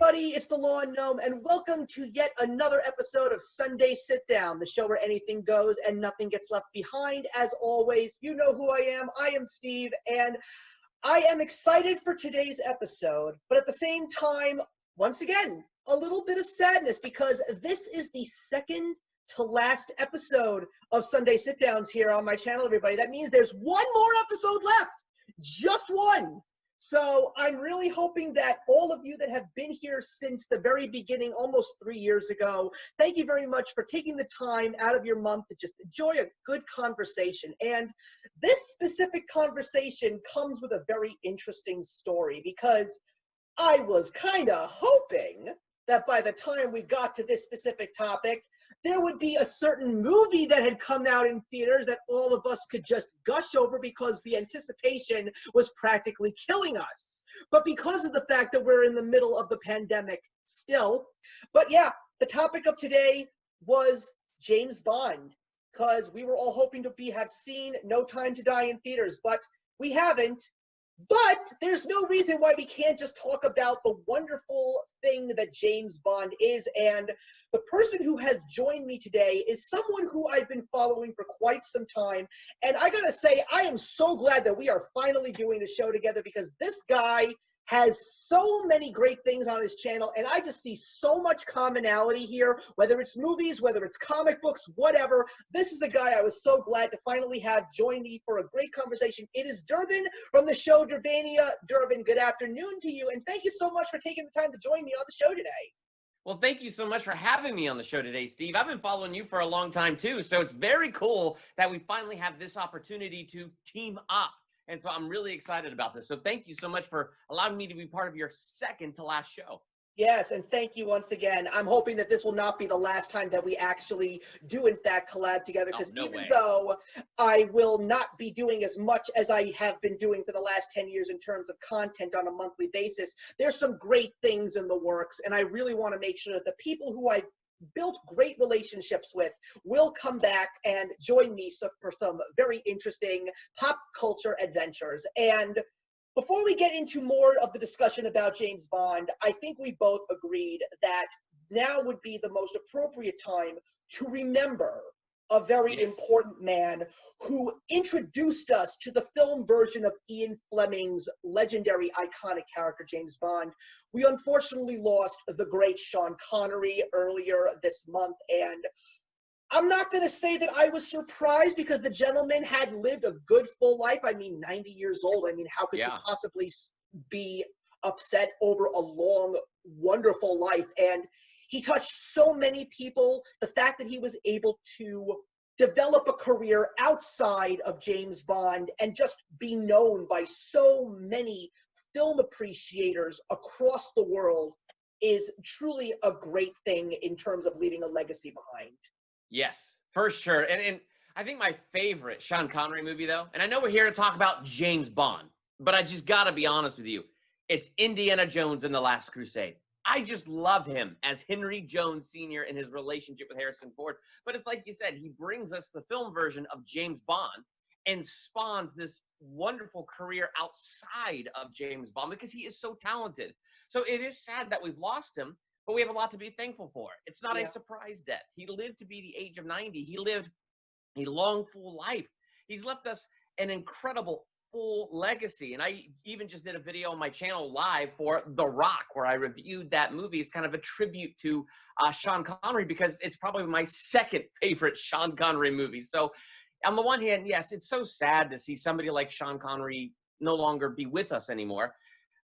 everybody, it's the Lawn Gnome, and welcome to yet another episode of Sunday Sit Down, the show where anything goes and nothing gets left behind. As always, you know who I am Steve, and I am excited for today's episode, but at the same time, once again, a little bit of sadness because this is the second to last episode of Sunday Sit Downs here on my channel, everybody. That means there's one more episode left, just one. So I'm really hoping that all of you that have been here since the very beginning, almost 3 years ago, thank you very much for taking the time out of your month to just enjoy a good conversation. And this specific conversation comes with a very interesting story because I was kind of hoping that by the time we got to this specific topic, there would be a certain movie that had come out in theaters that all of us could just gush over because the anticipation was practically killing us. But because of the fact that we're in the middle of the pandemic still, but yeah, the topic of today was James Bond, because we were all hoping to have seen No Time to Die in theaters, but we haven't. But there's no reason why we can't just talk about the wonderful thing that James Bond is. And the person who has joined me today is someone who I've been following for quite some time. And I gotta say, I am so glad that we are finally doing the show together because this guy has so many great things on his channel, and I just see so much commonality here, whether it's movies, whether it's comic books, whatever. This is a guy I was so glad to finally have join me for a great conversation. It is Durban from the show Durbania. Durban, good afternoon to you, and thank you so much for taking the time to join me on the show today. Well, thank you so much for having me on the show today, Steve. I've been following you for a long time, too, so it's very cool that we finally have this opportunity to team up. And so I'm really excited about this. So thank you so much for allowing me to be part of your second to last show. Yes, and thank you once again. I'm hoping that this will not be the last time that we actually do, in fact, collab together, because though I will not be doing as much as I have been doing for the last 10 years in terms of content on a monthly basis, there's some great things in the works, and I really want to make sure that the people who I built great relationships with will come back and join me for some very interesting pop culture adventures. And before we get into more of the discussion about James Bond, I think we both agreed that now would be the most appropriate time to remember a very important man who introduced us to the film version of Ian Fleming's legendary, iconic character, James Bond. We unfortunately lost the great Sean Connery earlier this month, and I'm not going to say that I was surprised because the gentleman had lived a good full life. I mean, 90 years old. I mean, how could you possibly be upset over a long, wonderful life? And he touched so many people. The fact that he was able to develop a career outside of James Bond and just be known by so many film appreciators across the world is truly a great thing in terms of leaving a legacy behind. Yes, for sure. And I think my favorite Sean Connery movie, though, and I know we're here to talk about James Bond, but I just got to be honest with you, it's Indiana Jones and the Last Crusade. I just love him as Henry Jones Sr. and his relationship with Harrison Ford. But it's like you said, he brings us the film version of James Bond and spawns this wonderful career outside of James Bond because he is so talented. So it is sad that we've lost him, but we have a lot to be thankful for. It's not a surprise death. He lived to be the age of 90. He lived a long, full life. He's left us an incredible full legacy. And I even just did a video on my channel live for The Rock, where I reviewed that movie as kind of a tribute to Sean Connery, because it's probably my second favorite Sean Connery movie. So on the one hand, yes, it's so sad to see somebody like Sean Connery no longer be with us anymore,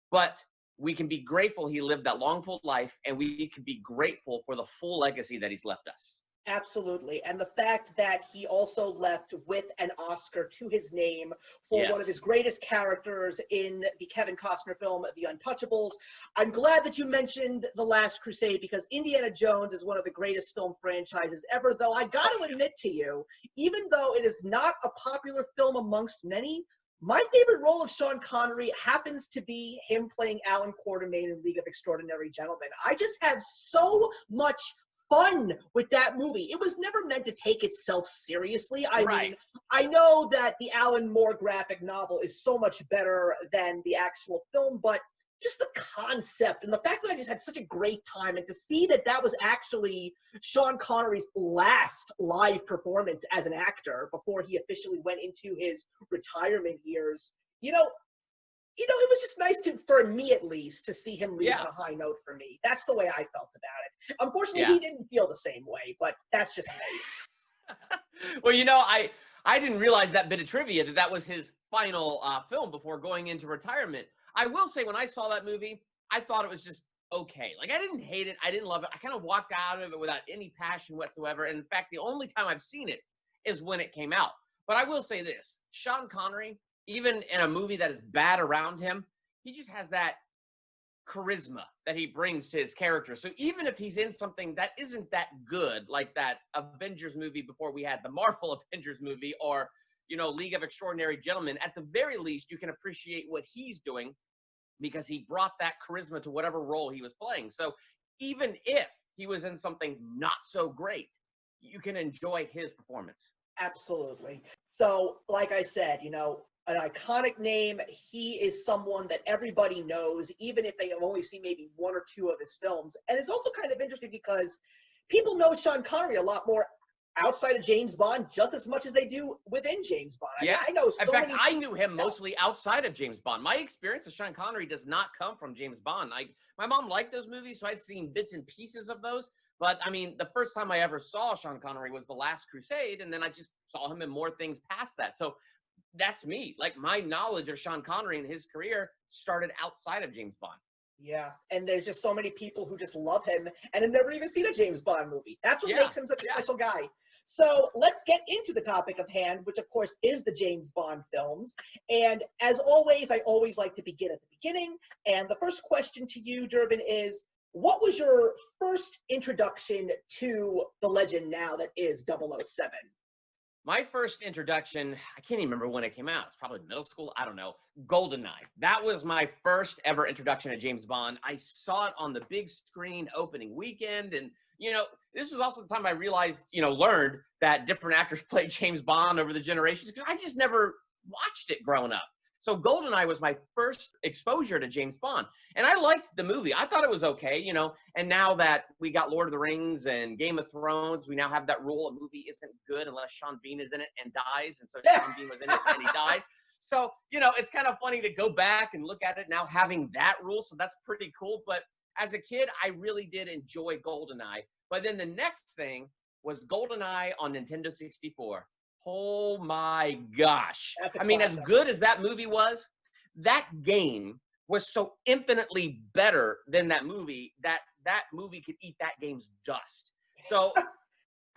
but we can be grateful he lived that long, full life, and we can be grateful for the full legacy that he's left us. Absolutely. And the fact that he also left with an Oscar to his name for one of his greatest characters in the Kevin Costner film, The Untouchables. I'm glad that you mentioned The Last Crusade because Indiana Jones is one of the greatest film franchises ever, though I got to admit to you, even though it is not a popular film amongst many, my favorite role of Sean Connery happens to be him playing Alan Quartermain in League of Extraordinary Gentlemen. I just have so much fun with that movie. It was never meant to take itself seriously. I mean, I know that the Alan Moore graphic novel is so much better than the actual film, but just the concept and the fact that I just had such a great time, and to see that that was actually Sean Connery's last live performance as an actor before he officially went into his retirement years. It was just nice for me at least to see him leave on a high note for me. That's the way I felt about it. Unfortunately, he didn't feel the same way, but that's just me. Well, I didn't realize that bit of trivia that was his final film before going into retirement. I will say when I saw that movie, I thought it was just okay. Like, I didn't hate it. I didn't love it. I kind of walked out of it without any passion whatsoever. And in fact, the only time I've seen it is when it came out. But I will say this, Sean Connery, even in a movie that is bad around him, he just has that charisma that he brings to his character. So even if he's in something that isn't that good, like that Avengers movie before we had the Marvel Avengers movie, or, League of Extraordinary Gentlemen, at the very least, you can appreciate what he's doing because he brought that charisma to whatever role he was playing. So even if he was in something not so great, you can enjoy his performance. Absolutely. So, like I said, an iconic name. He is someone that everybody knows, even if they have only seen maybe one or two of his films. And it's also kind of interesting because people know Sean Connery a lot more outside of James Bond just as much as they do within James Bond. Yeah. I know so In fact, many I knew him mostly outside of James Bond. My experience with Sean Connery does not come from James Bond. My mom liked those movies, so I'd seen bits and pieces of those. But, the first time I ever saw Sean Connery was The Last Crusade, and then I just saw him in more things past that. So that's me. Like, my knowledge of Sean Connery and his career started outside of James Bond. Yeah, and there's just so many people who just love him and have never even seen a James Bond movie. That's what makes him such a special guy. So let's get into the topic of hand, which of course is the James Bond films. And as always, I always like to begin at the beginning. And the first question to you, Durban, is what was your first introduction to the legend now that is 007? My first introduction, I can't even remember when it came out. It's probably middle school. I don't know. Goldeneye. That was my first ever introduction to James Bond. I saw it on the big screen opening weekend. And, this was also the time I realized, learned that different actors played James Bond over the generations, because I just never watched it growing up. So Goldeneye was my first exposure to James Bond. And I liked the movie. I thought it was okay, and now that we got Lord of the Rings and Game of Thrones, we now have that rule: a movie isn't good unless Sean Bean is in it and dies. And so Sean Bean was in it and he died. So, it's kind of funny to go back and look at it now having that rule. So that's pretty cool. But as a kid, I really did enjoy Goldeneye. But then the next thing was Goldeneye on Nintendo 64. Oh my gosh. As good as that movie was, that game was so infinitely better than that movie that movie could eat that game's dust. So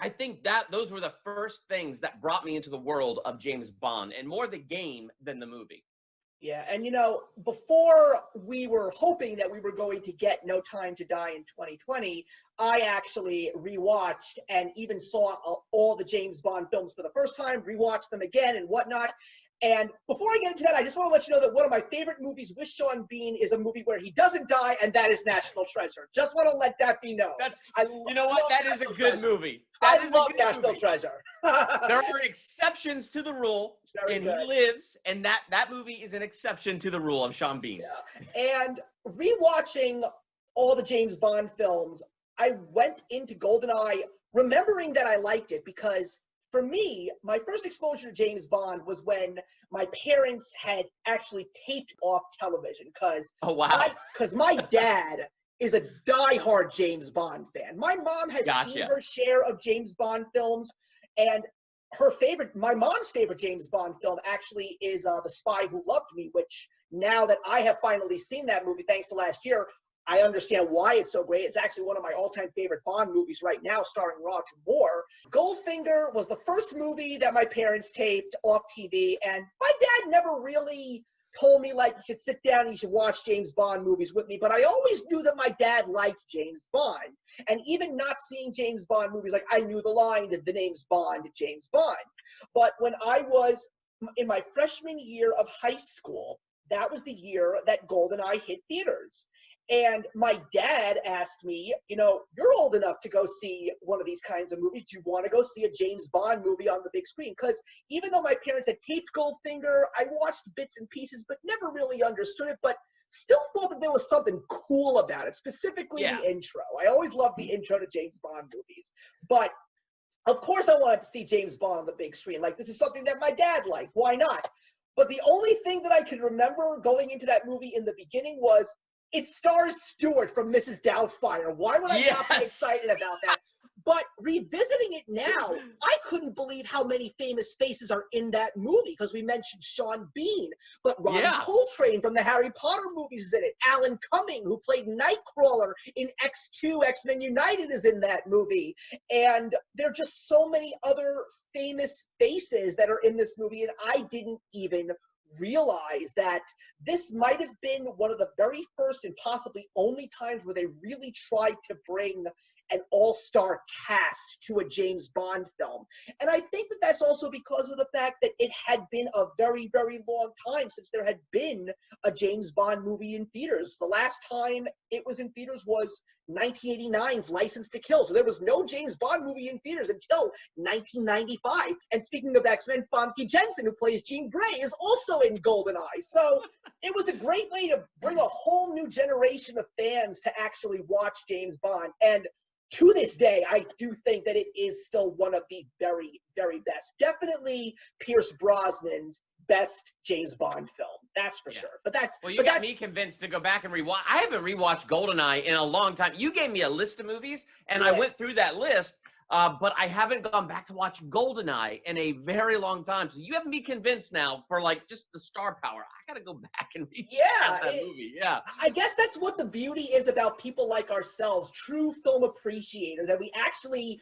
I think that those were the first things that brought me into the world of James Bond, and more the game than the movie. Yeah, and before we were hoping that we were going to get No Time to Die in 2020, I actually rewatched and even saw all the James Bond films for the first time, rewatched them again and whatnot. And before I get into that, I just want to let you know that one of my favorite movies with Sean Bean is a movie where he doesn't die, and that is National Treasure. Just want to let that be known. That is a good movie. I love National Treasure. There are exceptions to the rule, and he lives, and that movie is an exception to the rule of Sean Bean. Yeah. And rewatching all the James Bond films, I went into Goldeneye remembering that I liked it because, for me, my first exposure to James Bond was when my parents had actually taped off television because my dad is a diehard James Bond fan. My mom has seen her share of James Bond films, and my mom's favorite James Bond film actually is The Spy Who Loved Me, which now that I have finally seen that movie, thanks to last year, I understand why it's so great. It's actually one of my all-time favorite Bond movies right now, starring Roger Moore. Goldfinger was the first movie that my parents taped off TV, and my dad never really told me, you should sit down and you should watch James Bond movies with me, but I always knew that my dad liked James Bond. And even not seeing James Bond movies, I knew the line, the name's Bond, James Bond. But when I was in my freshman year of high school, that was the year that Goldeneye hit theaters. And my dad asked me, you're old enough to go see one of these kinds of movies. Do you want to go see a James Bond movie on the big screen? Because even though my parents had taped Goldfinger, I watched bits and pieces, but never really understood it. But still thought that there was something cool about it, specifically Yeah. the intro. I always loved the intro to James Bond movies. But of course I wanted to see James Bond on the big screen. Like, this is something that my dad liked. Why not? But the only thing that I can remember going into that movie in the beginning was it stars Stewart from Mrs. Doubtfire. Why would I not be Yes. excited about that? But revisiting it now, I couldn't believe how many famous faces are in that movie, because we mentioned Sean Bean, but Ronnie Yeah. Coltrane from the Harry Potter movies is in it. Alan Cumming, who played Nightcrawler in X2, X-Men United, is in that movie. And there are just so many other famous faces that are in this movie, and I didn't even realize that this might have been one of the very first and possibly only times where they really tried to bring an all-star cast to a James Bond film. And I think that that's also because of the fact that it had been a very, very long time since there had been a James Bond movie in theaters. The last time it was in theaters was 1989's License to Kill. So there was no James Bond movie in theaters until 1995. And speaking of X-Men, Famke Jensen, who plays Jean Grey, is also in Goldeneye. So it was a great way to bring a whole new generation of fans to actually watch James Bond. And to this day, I do think that it is still one of the very, very best. Definitely Pierce Brosnan's best James Bond film. That's for sure. But that's well, you got me convinced to go back and rewatch. I haven't rewatched Goldeneye in a long time. You gave me a list of movies, and I went through that list, but I haven't gone back to watch Goldeneye in a very long time. So you have me convinced now for like just the star power. I got to go back and recheck out that movie. Yeah. I guess that's what the beauty is about people like ourselves, true film appreciators, that we actually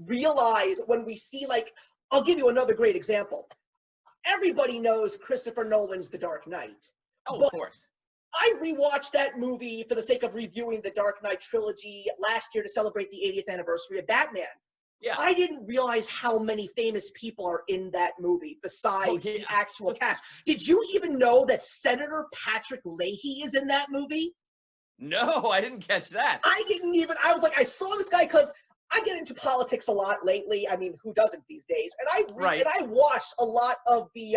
realize when we see, like, I'll give you another great example. Everybody knows Christopher Nolan's The Dark Knight. Oh, of course. I rewatched that movie for the sake of reviewing the Dark Knight trilogy last year to celebrate the 80th anniversary of Batman. Yeah. I didn't realize how many famous people are in that movie besides the actual cast. Did you even know that Senator Patrick Leahy is in that movie? No, I didn't catch that. I didn't even, I was like, I saw this guy because I get into politics a lot lately. I mean, who doesn't these days? And I watched a lot of the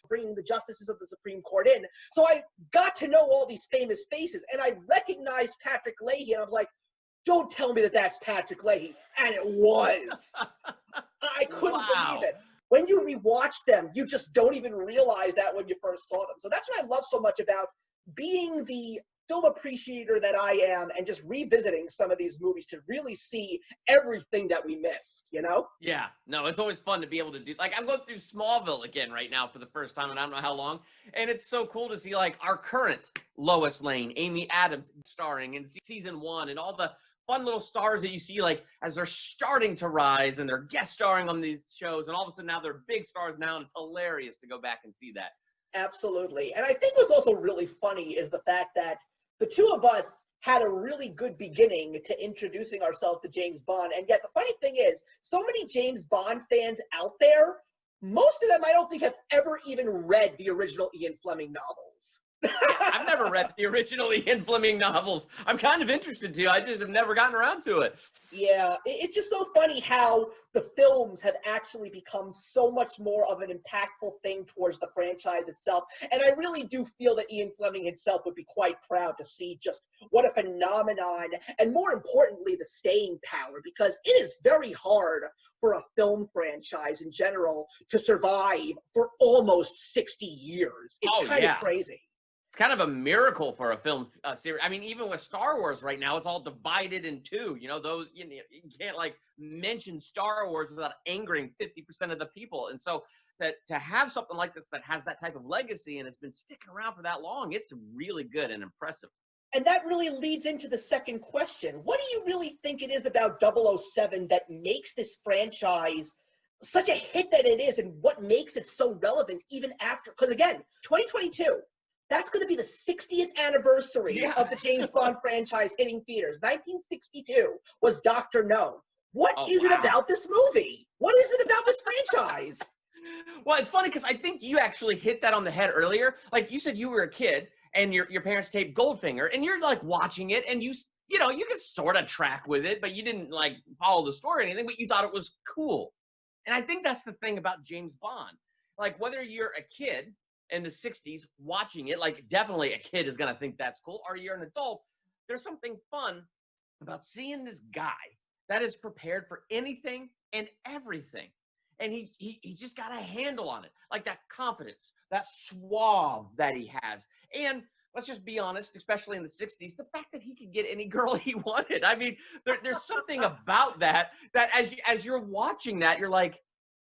bringing the justices of the Supreme Court in. So I got to know all these famous faces, and I recognized Patrick Leahy, and I'm like, don't tell me that that's Patrick Leahy. And it was. I couldn't believe it. When you rewatch them, you just don't even realize that when you first saw them. So that's what I love so much about being the film appreciator that I am and just revisiting some of these movies to really see everything that we missed, you know? Yeah. No, it's always fun to be able to do. Like, I'm going through Smallville again right now for the first time, and I don't know how long. And it's so cool to see, like, our current Lois Lane, Amy Adams starring in season 1, and all the fun little stars that you see, like, as they're starting to rise and they're guest starring on these shows, and all of a sudden now they're big stars now, and it's hilarious to go back and see that. Absolutely. And I think what's also really funny is the fact that the two of us had a really good beginning to introducing ourselves to James Bond, and yet the funny thing is, so many James Bond fans out there, most of them I don't think have ever even read the original Ian Fleming novels. Yeah, I've never read the original Ian Fleming novels. I'm kind of interested to. I just have never gotten around to it. Yeah, it's just so funny how the films have actually become so much more of an impactful thing towards the franchise itself. And I really do feel that Ian Fleming himself would be quite proud to see just what a phenomenon, and more importantly, the staying power, because it is very hard for a film franchise in general to survive for almost 60 years. It's kind of crazy. It's kind of a miracle for a film series. I mean, even with Star Wars right now, it's all divided in two. You know, those you can't like mention Star Wars without angering 50% of the people. And so to have something like this that has that type of legacy and has been sticking around for that long, it's really good and impressive. And that really leads into the second question. What do you really think it is about 007 that makes this franchise such a hit that it is, and what makes it so relevant even after? Because again, 2022. That's going to be the 60th anniversary of the James Bond franchise hitting theaters. 1962 was Dr. No. What is it about this movie? What is it about this franchise? Well, it's funny because I think you actually hit that on the head earlier. Like you said, you were a kid and your parents taped Goldfinger, and you're like watching it, and you could sort of track with it, but you didn't like follow the story or anything, but you thought it was cool. And I think that's the thing about James Bond. Like whether you're a kid in the 60s watching it, like definitely a kid is going to think that's cool, or you're an adult, there's something fun about seeing this guy that is prepared for anything and everything. And he's just got a handle on it, like that confidence, that suave that he has. And let's just be honest, especially in the 60s, the fact that he could get any girl he wanted. I mean, there's something about that as you're watching that, you're like,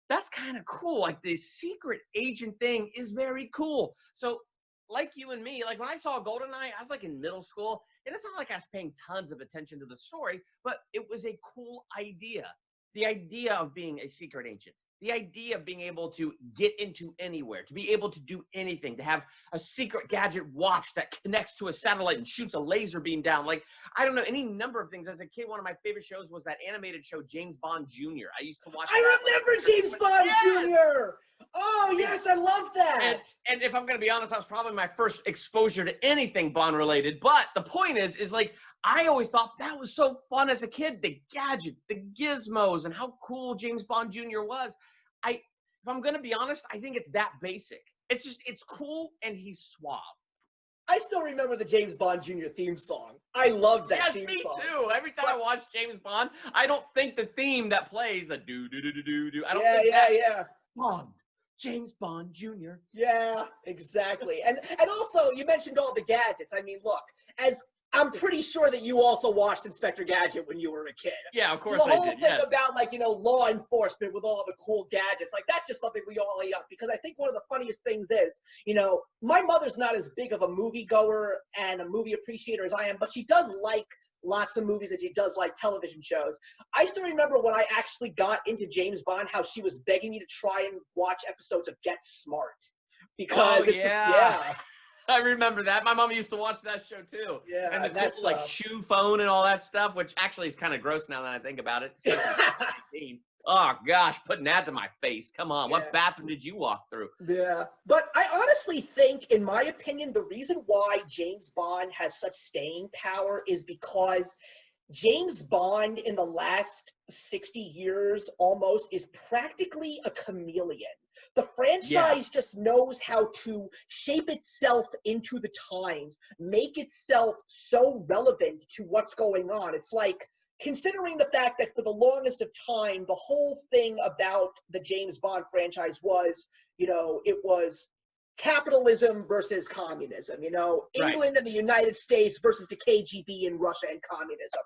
that's kind of cool. Like the secret agent thing is very cool. So like you and me, like when I saw Goldeneye, I was like in middle school, and it's not like I was paying tons of attention to the story, but it was a cool idea. The idea of being a secret agent, the idea of being able to get into anywhere, to be able to do anything, to have a secret gadget watch that connects to a satellite and shoots a laser beam down. Like, I don't know, any number of things. As a kid, one of my favorite shows was that animated show, James Bond Jr. I used to watch that. I remember James Bond Yes! Jr. Oh, yes, I love that. And if I'm going to be honest, that was probably my first exposure to anything Bond related. But the point is like, I always thought that was so fun as a kid, the gadgets, the gizmos, and how cool James Bond Jr. was. If I'm going to be honest, I think it's that basic. It's cool, and he's suave. I still remember the James Bond Jr. theme song. I love that theme song. Yes, me too. Every time I watch James Bond, I don't think the theme that plays a do-do-do-do-do-do. I don't think that. Bond. James Bond Jr. Yeah, exactly. And also, you mentioned all the gadgets. I mean, look, as I'm pretty sure that you also watched Inspector Gadget when you were a kid. Yeah, of course so the I whole did, thing yes. about, like, law enforcement with all the cool gadgets, like, that's just something we all ate up. Because I think one of the funniest things is, my mother's not as big of a moviegoer and a movie appreciator as I am, but she does like lots of movies, and she does like television shows. I still remember when I actually got into James Bond, how she was begging me to try and watch episodes of Get Smart. Because I remember that. My mom used to watch that show too. Yeah, and the cool, like, shoe phone and all that stuff, which actually is kind of gross now that I think about it. Oh, gosh, putting that to my face. Come on. What bathroom did you walk through? Yeah. But I honestly think, in my opinion, the reason why James Bond has such staying power is because James Bond in the last 60 years almost is practically a chameleon. The franchise just knows how to shape itself into the times, make itself so relevant to what's going on. It's like, considering the fact that for the longest of time, the whole thing about the James Bond franchise was, it was capitalism versus communism, England and the United States versus the KGB and Russia and communism.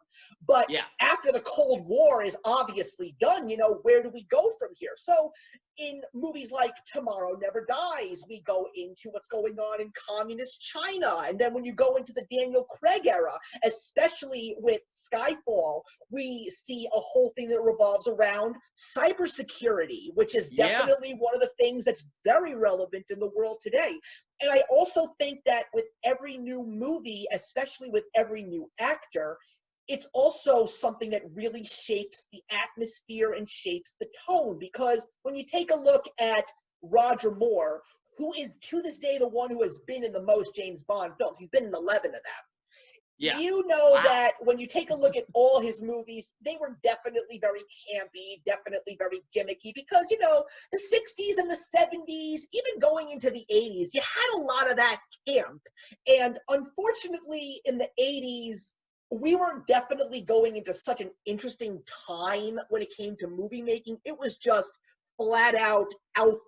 But after the Cold War is obviously done, where do we go from here? So in movies like Tomorrow Never Dies, we go into what's going on in communist China. And then when you go into the Daniel Craig era, especially with Skyfall, we see a whole thing that revolves around cybersecurity, which is definitely one of the things that's very relevant in the world today. And I also think that with every new movie, especially with every new actor, it's also something that really shapes the atmosphere and shapes the tone. Because when you take a look at Roger Moore, who is to this day the one who has been in the most James Bond films, he's been in 11 of them. Yeah. That when you take a look at all his movies, they were definitely very campy, definitely very gimmicky, because, the 60s and the 70s, even going into the 80s, you had a lot of that camp. And unfortunately, in the 80s, we were definitely going into such an interesting time when it came to movie making. It was just flat out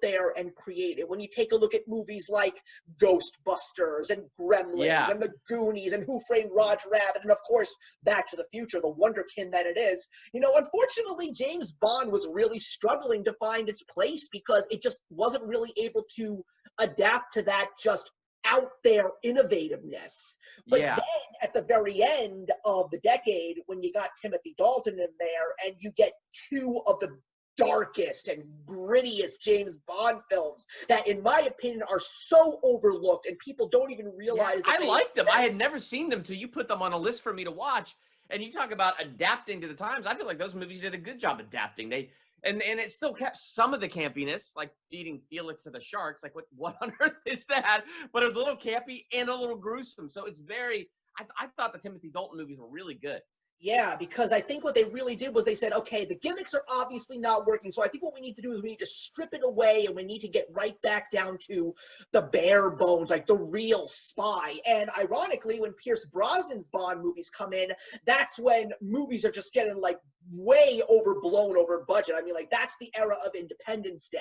there and creative. When you take a look at movies like Ghostbusters and Gremlins and The Goonies and Who Framed Roger Rabbit, and of course Back to the Future, the wonderkin that it is, unfortunately James Bond was really struggling to find its place because it just wasn't really able to adapt to that just out there innovativeness. But then at the very end of the decade, when you got Timothy Dalton in there and you get two of the darkest and grittiest James Bond films that, in my opinion, are so overlooked and people don't even realize that I liked them. I had never seen them till you put them on a list for me to watch. And you talk about adapting to the times. I feel like those movies did a good job adapting. And it still kept some of the campiness, like feeding Felix to the sharks. Like, what on earth is that? But it was a little campy and a little gruesome. So it's very, I thought the Timothy Dalton movies were really good. Yeah, because I think what they really did was they said, okay, the gimmicks are obviously not working. So I think what we need to do is we need to strip it away and we need to get right back down to the bare bones, like the real spy. And ironically, when Pierce Brosnan's Bond movies come in, that's when movies are just getting like way overblown over budget. I mean, like that's the era of Independence Day.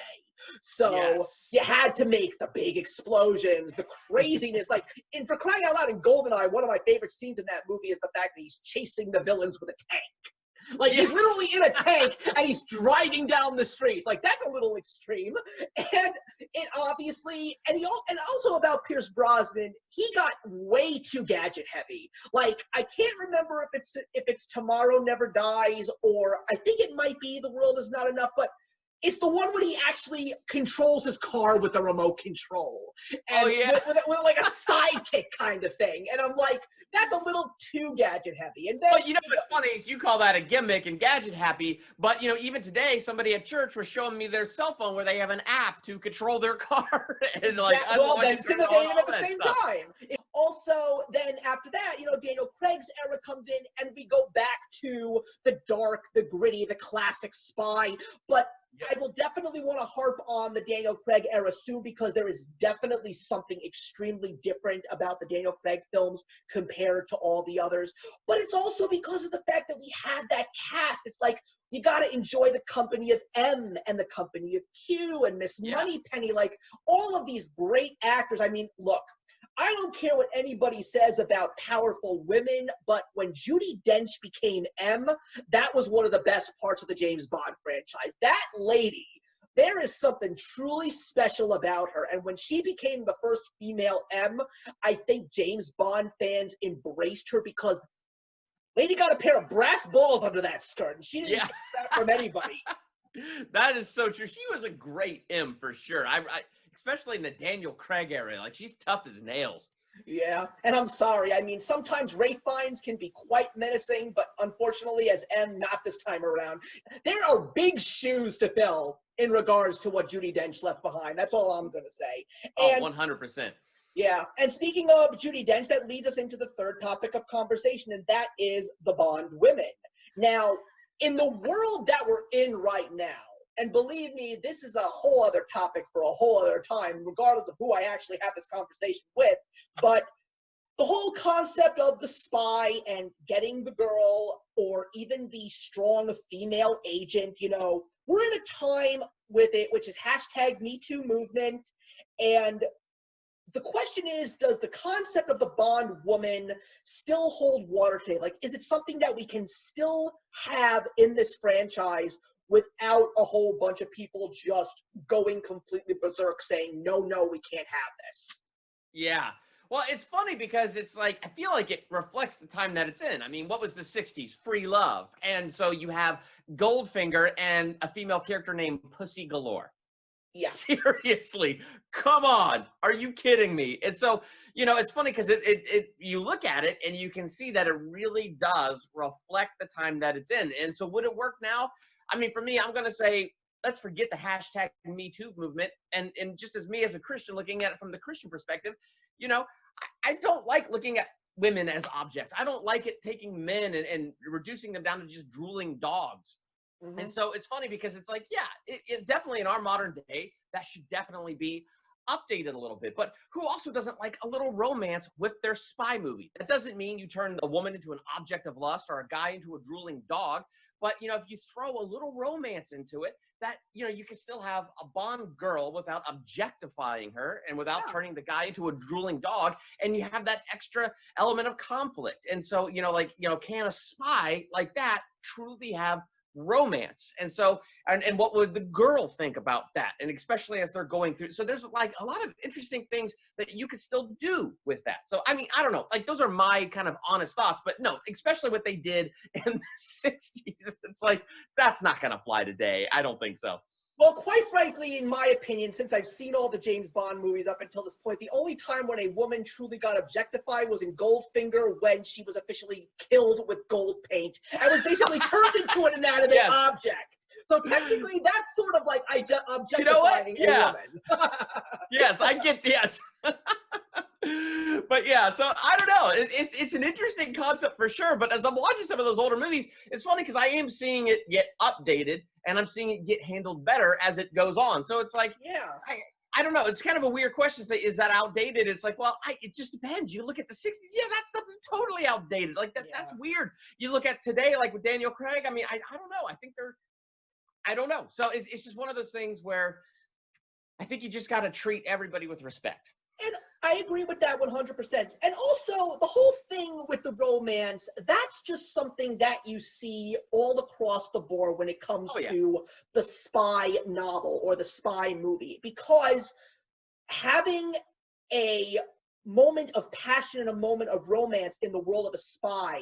So Yes. you had to make the big explosions, the craziness. Like, and for crying out loud, in Goldeneye, one of my favorite scenes in that movie is the fact that he's chasing the villains with a tank. Like, he's literally in a tank and he's driving down the streets. Like, that's a little extreme. And it obviously, and also about Pierce Brosnan, he got way too gadget heavy. Like, I can't remember if it's Tomorrow Never Dies, or I think it might be The World Is Not Enough, but it's the one where he actually controls his car with a remote control. And with like a sidekick kind of thing. And I'm like, that's a little too gadget heavy. And then, but you know what's funny is you call that a gimmick and gadget happy, but you know, even today, somebody at church was showing me their cell phone where they have an app to control their car. And like, well, then syndicated at the same time. Also, then after that, you know, Daniel Craig's era comes in and we go back to the dark, the gritty, the classic spy. But I will definitely want to harp on the Daniel Craig era soon, because there is definitely something extremely different about the Daniel Craig films compared to all the others. But it's also because of the fact that we had that cast. It's like, you got to enjoy the company of M and the company of Q and Miss Moneypenny, like all of these great actors. I mean, look, I don't care what anybody says about powerful women, but when Judi Dench became M, that was one of the best parts of the James Bond franchise. That lady, there is something truly special about her. And when she became the first female M, I think James Bond fans embraced her, because lady got a pair of brass balls under that skirt, and she didn't take that from anybody. That is so true. She was a great M for sure. I especially in the Daniel Craig era. Like, she's tough as nails. Yeah, and I'm sorry. I mean, sometimes Ralph Fiennes can be quite menacing, but unfortunately, as M, not this time around. There are big shoes to fill in regards to what Judi Dench left behind. That's all I'm going to say. And, 100%. Yeah, and speaking of Judi Dench, that leads us into the third topic of conversation, and that is the Bond women. Now, in the world that we're in right now, and believe me, this is a whole other topic for a whole other time, regardless of who I actually have this conversation with. But the whole concept of the spy and getting the girl, or even the strong female agent, you know, we're in a time with it, which is #MeToo movement. And the question is, does the concept of the Bond woman still hold water today? Like, is it something that we can still have in this franchise without a whole bunch of people just going completely berserk saying, no, we can't have this? Yeah. Well, it's funny because it's like, I feel like it reflects the time that it's in. I mean, what was the 60s? Free love. And so you have Goldfinger and a female character named Pussy Galore. Yeah. Seriously, come on. Are you kidding me? And so, you know, it's funny because you look at it and you can see that it really does reflect the time that it's in. And so would it work now? I mean, for me, I'm going to say, let's forget the #MeToo movement. And just as me as a Christian looking at it from the Christian perspective, you know, I don't like looking at women as objects. I don't like it taking men and reducing them down to just drooling dogs. Mm-hmm. And so it's funny because it's like, yeah, it definitely in our modern day, that should definitely be updated a little bit. But who also doesn't like a little romance with their spy movie? That doesn't mean you turn a woman into an object of lust or a guy into a drooling dog. But, you know, if you throw a little romance into it, that, you know, you can still have a Bond girl without objectifying her and without turning the guy into a drooling dog. And you have that extra element of conflict. And so, you know, like, you know, can a spy like that truly have romance? And so, and what would the girl think about that? And especially as they're going through, so there's like a lot of interesting things that you could still do with that. So I mean, I don't know, like those are my kind of honest thoughts, but no, especially what they did in the 60s, it's like that's not gonna fly today. I don't think so. Well, quite frankly, in my opinion, since I've seen all the James Bond movies up until this point, the only time when a woman truly got objectified was in Goldfinger, when she was officially killed with gold paint and was basically turned into an inanimate object. So technically, that's sort of like objectifying a woman. Yes, I get But yeah, so I don't know. It's an interesting concept for sure. But as I'm watching some of those older movies, it's funny because I am seeing it get updated and I'm seeing it get handled better as it goes on. So it's like, Yeah. I don't know. It's kind of a weird question to say, is that outdated? It's like, well, it just depends. You look at the 60s, yeah, that stuff is totally outdated. Like that's weird. You look at today, like with Daniel Craig, I mean, I don't know. I don't know. So it's just one of those things where I think you just got to treat everybody with respect. And I agree with that 100%. And also, the whole thing with the romance, that's just something that you see all across the board when it comes to the spy novel or the spy movie. Because having a moment of passion and a moment of romance in the world of a spy,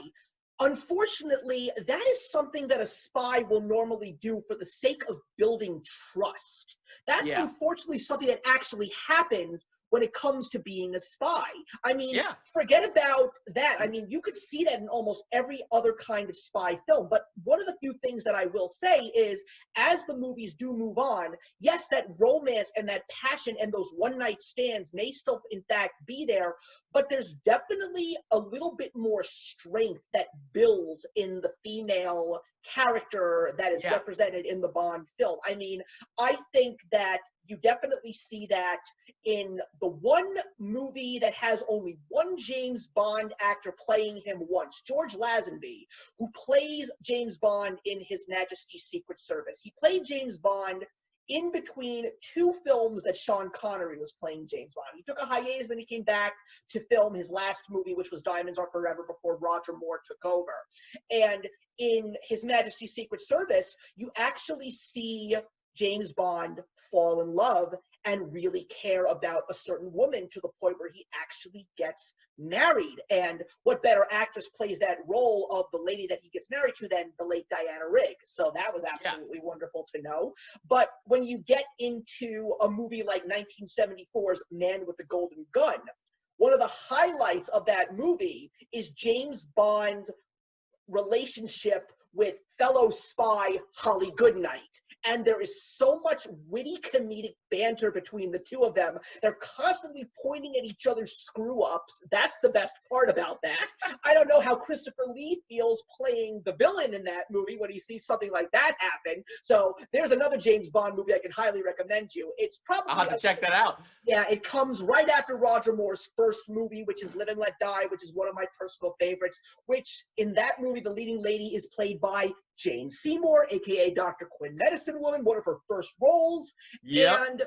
unfortunately, that is something that a spy will normally do for the sake of building trust. That's unfortunately something that actually happens when it comes to being a spy. I mean, forget about that. I mean, you could see that in almost every other kind of spy film. But one of the few things that I will say is, as the movies do move on, yes, that romance and that passion and those one-night stands may still, in fact, be there, but there's definitely a little bit more strength that builds in the female character that is represented in the Bond film. I mean, I think that you definitely see that in the one movie that has only one James Bond actor playing him once, George Lazenby, who plays James Bond in His Majesty's Secret Service. He played James Bond in between two films that Sean Connery was playing James Bond. He took a hiatus, then he came back to film his last movie, which was Diamonds Are Forever, before Roger Moore took over. And in His Majesty's Secret Service, you actually see James Bond fall in love and really care about a certain woman to the point where he actually gets married. And what better actress plays that role of the lady that he gets married to than the late Diana Rigg? So that was absolutely wonderful to know. But when you get into a movie like 1974's Man with the Golden Gun, one of the highlights of that movie is James Bond's relationship with fellow spy Holly Goodnight. And there is so much witty comedic banter between the two of them. They're constantly pointing at each other's screw-ups. That's the best part about that. I don't know how Christopher Lee feels playing the villain in that movie when he sees something like that happen. So there's another James Bond movie I can highly recommend you. It's probably— I'll have to check that out. Yeah, it comes right after Roger Moore's first movie, which is Live and Let Die, which is one of my personal favorites, which in that movie, the leading lady is played by Jane Seymour, aka Dr. Quinn Medicine Woman, one of her first roles. And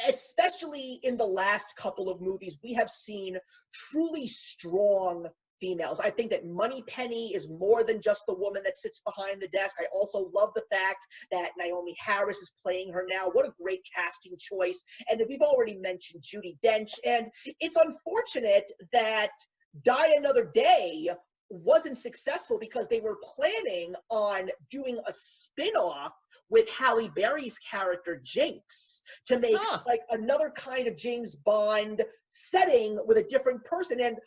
especially in the last couple of movies, we have seen truly strong females. I think that Moneypenny is more than just the woman that sits behind the desk. I also love the fact that Naomi Harris is playing her now. What a great casting choice. And we've already mentioned Judi Dench. And it's unfortunate that Die Another Day wasn't successful because they were planning on doing a spin-off with Halle Berry's character Jinx to make like another kind of James Bond setting with a different person. And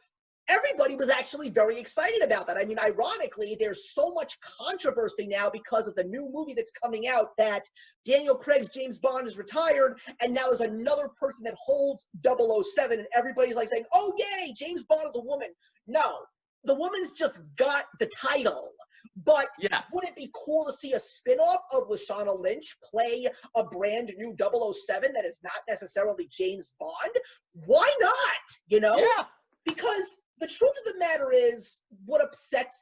everybody was actually very excited about that. I mean, ironically, there's so much controversy now because of the new movie that's coming out that Daniel Craig's James Bond is retired, and now there's another person that holds 007, and everybody's like saying, oh, yay, James Bond is a woman. No, the woman's just got the title. But would it be cool to see a spin-off of Lashana Lynch play a brand new 007 that is not necessarily James Bond? Why not? You know? Yeah. Because the truth of the matter is,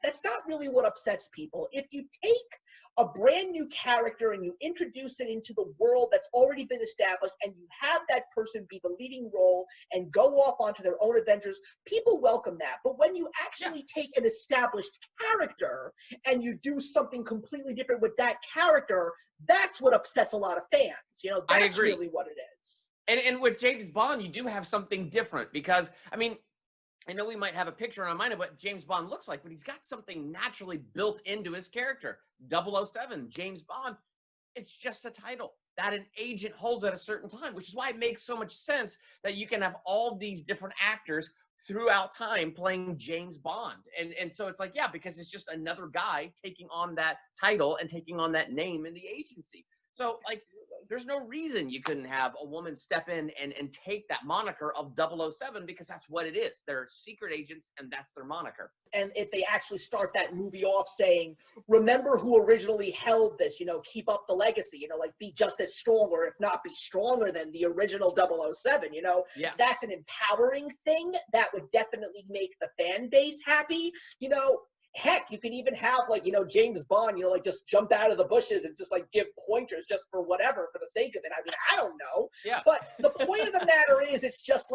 that's not really what upsets people. If you take a brand new character and you introduce it into the world that's already been established and you have that person be the leading role and go off onto their own adventures, people welcome that. But when you actually take an established character and you do something completely different with that character, that's what upsets a lot of fans. You know, that's really what it is. And with James Bond, you do have something different because, I mean, I know we might have a picture in our mind of what James Bond looks like, but he's got something naturally built into his character. 007, James Bond, it's just a title that an agent holds at a certain time, which is why it makes so much sense that you can have all these different actors throughout time playing James Bond. And so it's like, yeah, because it's just another guy taking on that title and taking on that name in the agency. So, like, There's no reason you couldn't have a woman step in and take that moniker of 007 because that's what it is. They're secret agents, and that's their moniker. And if they actually start that movie off saying, remember who originally held this, keep up the legacy, like be just as strong, or if not be stronger than the original 007, Yeah. that's an empowering thing that would definitely make the fan base happy. Heck, you can even have James Bond, just jump out of the bushes and just give pointers just for whatever, for the sake of it. I mean, I don't know. Yeah. But the point of the matter is, it's just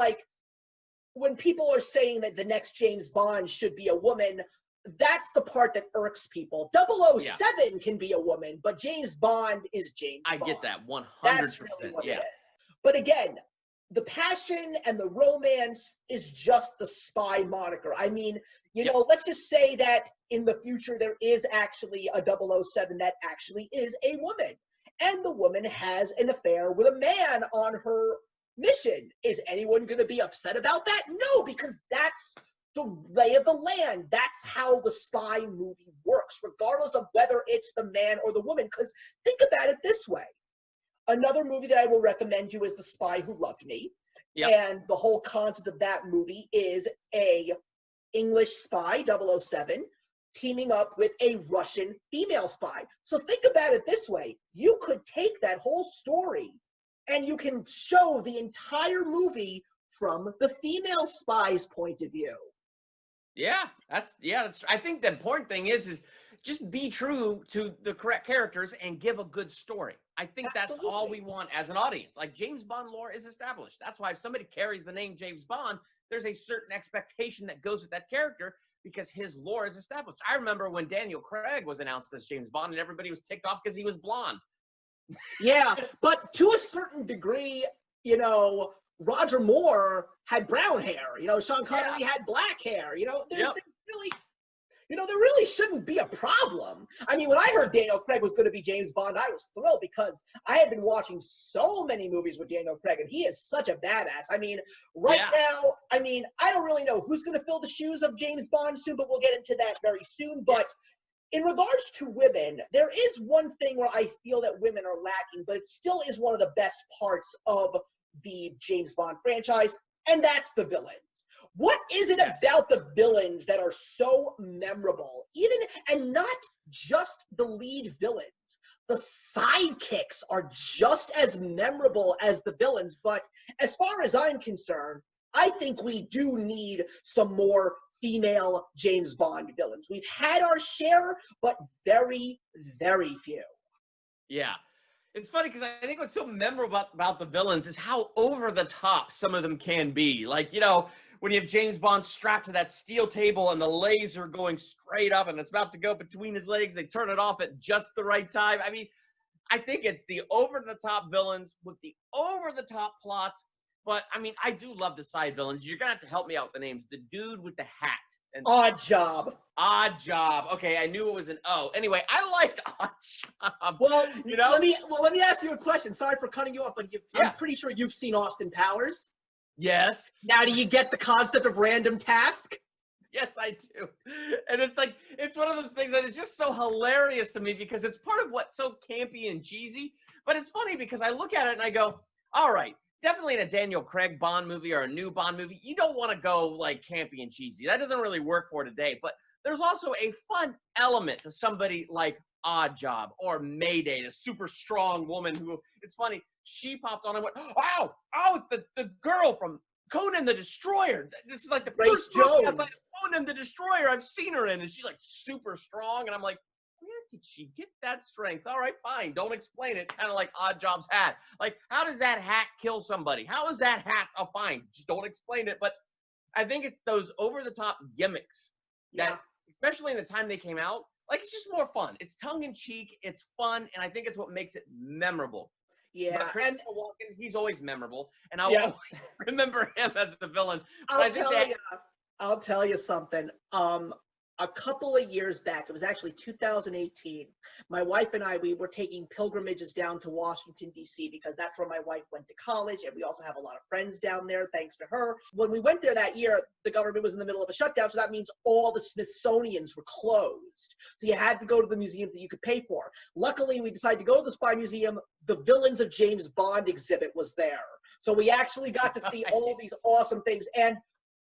when people are saying that the next James Bond should be a woman, that's the part that irks people. 007 can be a woman, but James Bond is James Bond. I get that 100%. That's really what yeah. it is. But again, the passion and the romance is just the spy moniker. I mean, let's just say that in the future there is actually a 007 that actually is a woman, and the woman has an affair with a man on her mission. Is anyone going to be upset about that? No, because that's the lay of the land. That's how the spy movie works, regardless of whether it's the man or the woman. Because think about it this way. Another movie that I will recommend you is The Spy Who Loved Me. Yep. And the whole concept of that movie is a English spy, 007, teaming up with a Russian female spy. So think about it this way. You could take that whole story and you can show the entire movie from the female spy's point of view. Yeah, that's I think the important thing is just be true to the correct characters and give a good story. I think that's all we want as an audience. James Bond lore is established. That's why if somebody carries the name James Bond, there's a certain expectation that goes with that character because his lore is established. I remember when Daniel Craig was announced as James Bond and everybody was ticked off because he was blonde. Yeah, but to a certain degree, Roger Moore had brown hair. Sean Connery had black hair. There really shouldn't be a problem. I mean, when I heard Daniel Craig was going to be James Bond, I was thrilled because I had been watching so many movies with Daniel Craig, and he is such a badass. I mean, now, I don't really know who's going to fill the shoes of James Bond soon, but we'll get into that very soon. But in regards to women, there is one thing where I feel that women are lacking, but it still is one of the best parts of the James Bond franchise, and that's the villains. What is it about the villains that are so memorable? And not just the lead villains. The sidekicks are just as memorable as the villains, but as far as I'm concerned, I think we do need some more female James Bond villains. We've had our share, but very, very few. Yeah. It's funny because I think what's so memorable about the villains is how over the top some of them can be. When you have James Bond strapped to that steel table and the laser going straight up and it's about to go between his legs, they turn it off at just the right time. I mean, I think it's the over-the-top villains with the over-the-top plots. But, I do love the side villains. You're going to have to help me out with the names. The dude with the hat. Odd Job. Odd Job. Okay, I knew it was an O. Anyway, I liked Odd Job. Well, let me ask you a question. Sorry for cutting you off, but I'm pretty sure you've seen Austin Powers. Yes. Now, do you get the concept of random task? Yes, I do. And it's one of those things that is just so hilarious to me because it's part of what's so campy and cheesy. But it's funny because I look at it and I go, all right, definitely in a Daniel Craig Bond movie or a new Bond movie, you don't want to go campy and cheesy. That doesn't really work for today. But there's also a fun element to somebody like Odd Job or Mayday, the super strong woman who, it's funny, she popped on and went, oh, it's the girl from Conan the Destroyer. This is the Grace first movie Jones. Conan the Destroyer I've seen her in. And she's super strong. And I'm like, where did she get that strength? All right, fine. Don't explain it. Kind of like Odd Job's hat. How does that hat kill somebody? How is that hat? Oh, fine. Just don't explain it. But I think it's those over-the-top gimmicks that, especially in the time they came out, it's just more fun. It's tongue-in-cheek. It's fun. And I think it's what makes it memorable. Yeah. But Christopher Walken, he's always memorable. And I'll always remember him as the villain. I'll tell you something. a couple of years back, it was actually 2018, my wife and I, we were taking pilgrimages down to Washington, D.C., because that's where my wife went to college, and we also have a lot of friends down there, thanks to her. When we went there that year, the government was in the middle of a shutdown, so that means all the Smithsonians were closed. So you had to go to the museums that you could pay for. Luckily, we decided to go to the Spy Museum. The Villains of James Bond exhibit was there. So we actually got to see all these awesome things. And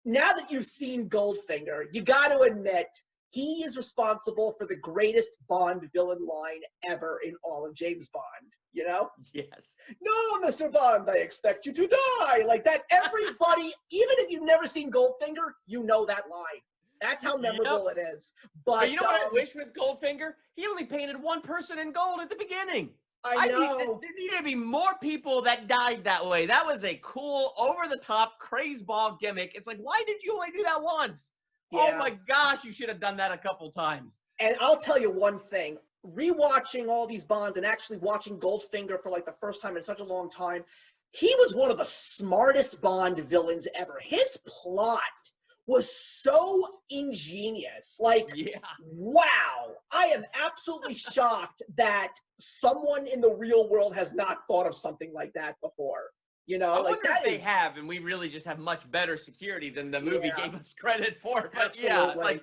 now that you've seen Goldfinger, you got to admit, he is responsible for the greatest Bond villain line ever in all of James Bond, you know? Yes. No, Mr. Bond, I expect you to die. Like that, everybody, even if you've never seen Goldfinger, you know that line. That's how memorable it is. But you know what I wish with Goldfinger? He only painted one person in gold at the beginning. I know. There needed to be more people that died that way. That was a cool, over-the-top, crazeball gimmick. It's like, why did you only do that once? Yeah. Oh my gosh, you should have done that a couple times. And I'll tell you one thing. Rewatching all these Bonds and actually watching Goldfinger for like the first time in such a long time, he was one of the smartest Bond villains ever. His plot was so ingenious. Like, yeah. Wow. I am absolutely shocked that someone in the real world has not thought of something like that before. You know, I like wonder if they have, and we really just have much better security than the movie gave us credit for. But absolutely.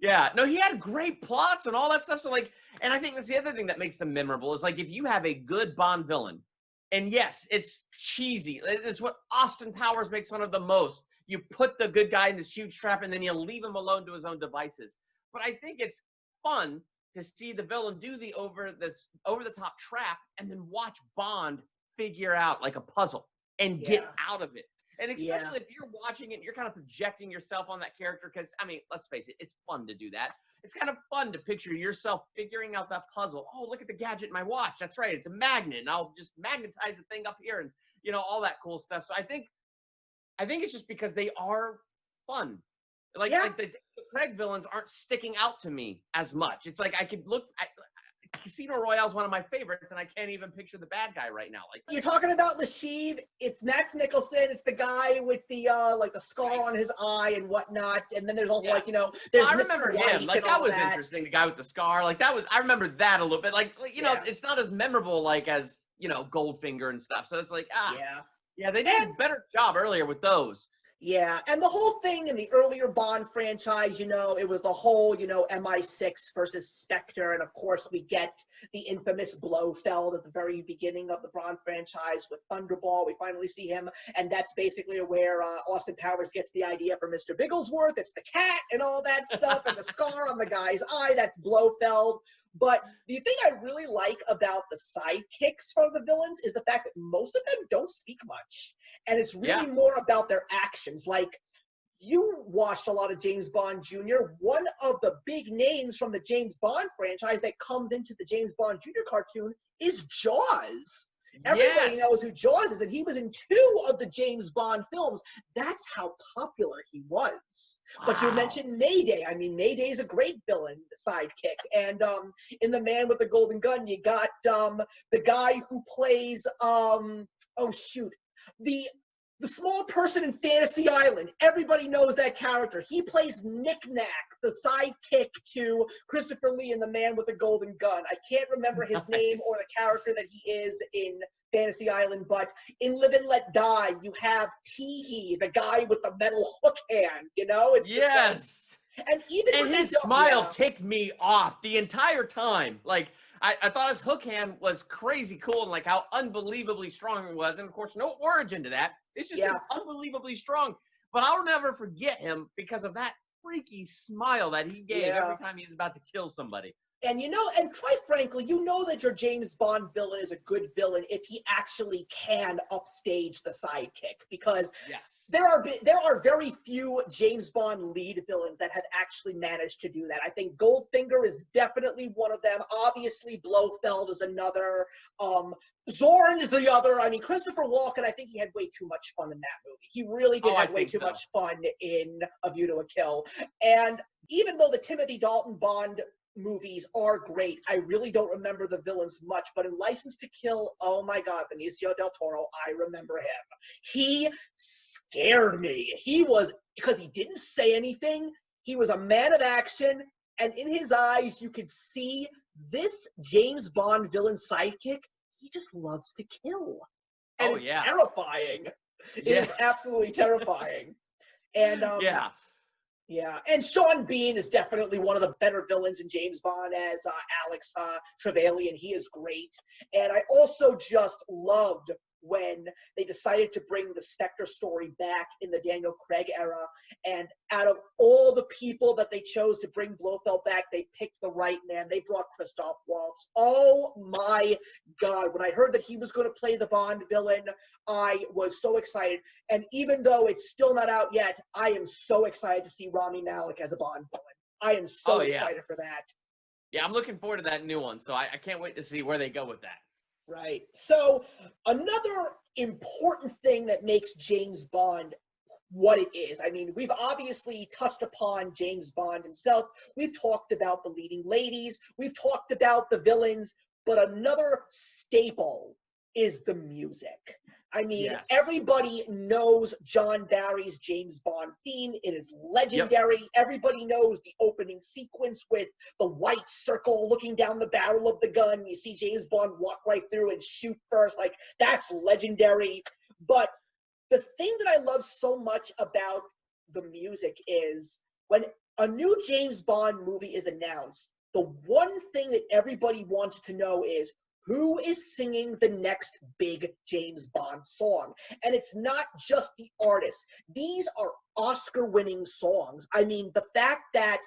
no, he had great plots and all that stuff. So like, and I think that's the other thing that makes them memorable is like if you have a good Bond villain, and yes, it's cheesy. It's what Austin Powers makes fun of the most. You put the good guy in this huge trap, and then you leave him alone to his own devices. But I think it's fun to see the villain do the over the top trap, and then watch Bond figure out like a puzzle and get out of it. And especially if you're watching it, you're kind of projecting yourself on that character. Because I mean, let's face it, it's fun to do that. It's kind of fun to picture yourself figuring out that puzzle. Oh, look at the gadget in my watch. That's right, it's a magnet, and I'll just magnetize the thing up here, and you know all that cool stuff. So I think it's just because they are fun. Like the Craig villains aren't sticking out to me as much. It's like I could look at Casino Royale is one of my favorites, and I can't even picture the bad guy right now. Like you're talking about Lasheve, it's Max Nicholson, it's the guy with the like the scar on his eye and whatnot, and then there's also like, you know, there's I remember him. Like that was interesting, the guy with the scar. Like that was I remember that a little bit. Like you know, it's not as memorable like as, you know, Goldfinger and stuff. So it's like yeah, they did a better job earlier with those. Yeah, and the whole thing in the earlier Bond franchise, you know, it was the whole, you know, MI6 versus Spectre, and of course we get the infamous Blofeld at the very beginning of the Bond franchise with Thunderball. We finally see him, and that's basically where Austin Powers gets the idea for Mr. Bigglesworth. It's the cat and all that stuff, and the scar on the guy's eye, that's Blofeld. But the thing I really like about the sidekicks for the villains is the fact that most of them don't speak much. And it's really more about their actions. Like, you watched a lot of James Bond Jr. One of the big names from the James Bond franchise that comes into the James Bond Jr. cartoon is Jaws. Everybody knows who Jaws is, and he was in 2 of the James Bond films. That's how popular he was. Wow. But you mentioned Mayday. I mean, Mayday is a great villain sidekick. And in The Man with the Golden Gun, you got the guy who plays, the small person in Fantasy Island. Everybody knows that character. He plays Knick-Knack, the sidekick to Christopher Lee in The Man with the Golden Gun. I can't remember his name or the character that he is in Fantasy Island, but in Live and Let Die, you have Teehee, the guy with the metal hook hand, you know? It's and his smile ticked me off the entire time. Like, I thought his hook hand was crazy cool, and like how unbelievably strong it was. And of course, no origin to that. It's just unbelievably strong. But I'll never forget him because of that freaky smile that he gave every time he was about to kill somebody. And you know, and quite frankly, you know that your James Bond villain is a good villain if he actually can upstage the sidekick, because there are very few James Bond lead villains that have actually managed to do that. I think Goldfinger is definitely one of them. Obviously, Blofeld is another. Zorn is the other. I mean, Christopher Walken, I think he had way too much fun in that movie. He really did have way too much fun in A View to a Kill. And even though the Timothy Dalton Bond movies are great, I really don't remember the villains much, but in License to Kill, oh my God, Benicio del Toro, I remember him. He scared me. He was, because he didn't say anything, He was a man of action, and in his eyes, you could see this James Bond villain sidekick. He just loves to kill. And Oh it's yeah. terrifying. It is Yes. absolutely terrifying. And Yeah. yeah, and Sean Bean is definitely one of the better villains in James Bond as Alex Trevelyan. He is great. And I also just loved when they decided to bring the Spectre story back in the Daniel Craig era. And out of all the people that they chose to bring Blofeld back, they picked the right man. They brought Christoph Waltz. Oh my God. When I heard that he was going to play the Bond villain, I was so excited. And even though it's still not out yet, I am so excited to see Rami Malek as a Bond villain. I am so excited for that. Yeah, I'm looking forward to that new one. So I can't wait to see where they go with that. Right. So another important thing that makes James Bond what it is. I mean, we've obviously touched upon James Bond himself. We've talked about the leading ladies. We've talked about the villains. But another staple is the music. I mean, everybody knows John Barry's James Bond theme. It is legendary. Yep. Everybody knows the opening sequence with the white circle looking down the barrel of the gun. You see James Bond walk right through and shoot first. Like, that's legendary. But the thing that I love so much about the music is when a new James Bond movie is announced, the one thing that everybody wants to know is, who is singing the next big James Bond song? And it's not just the artists. These are Oscar-winning songs. I mean, the fact that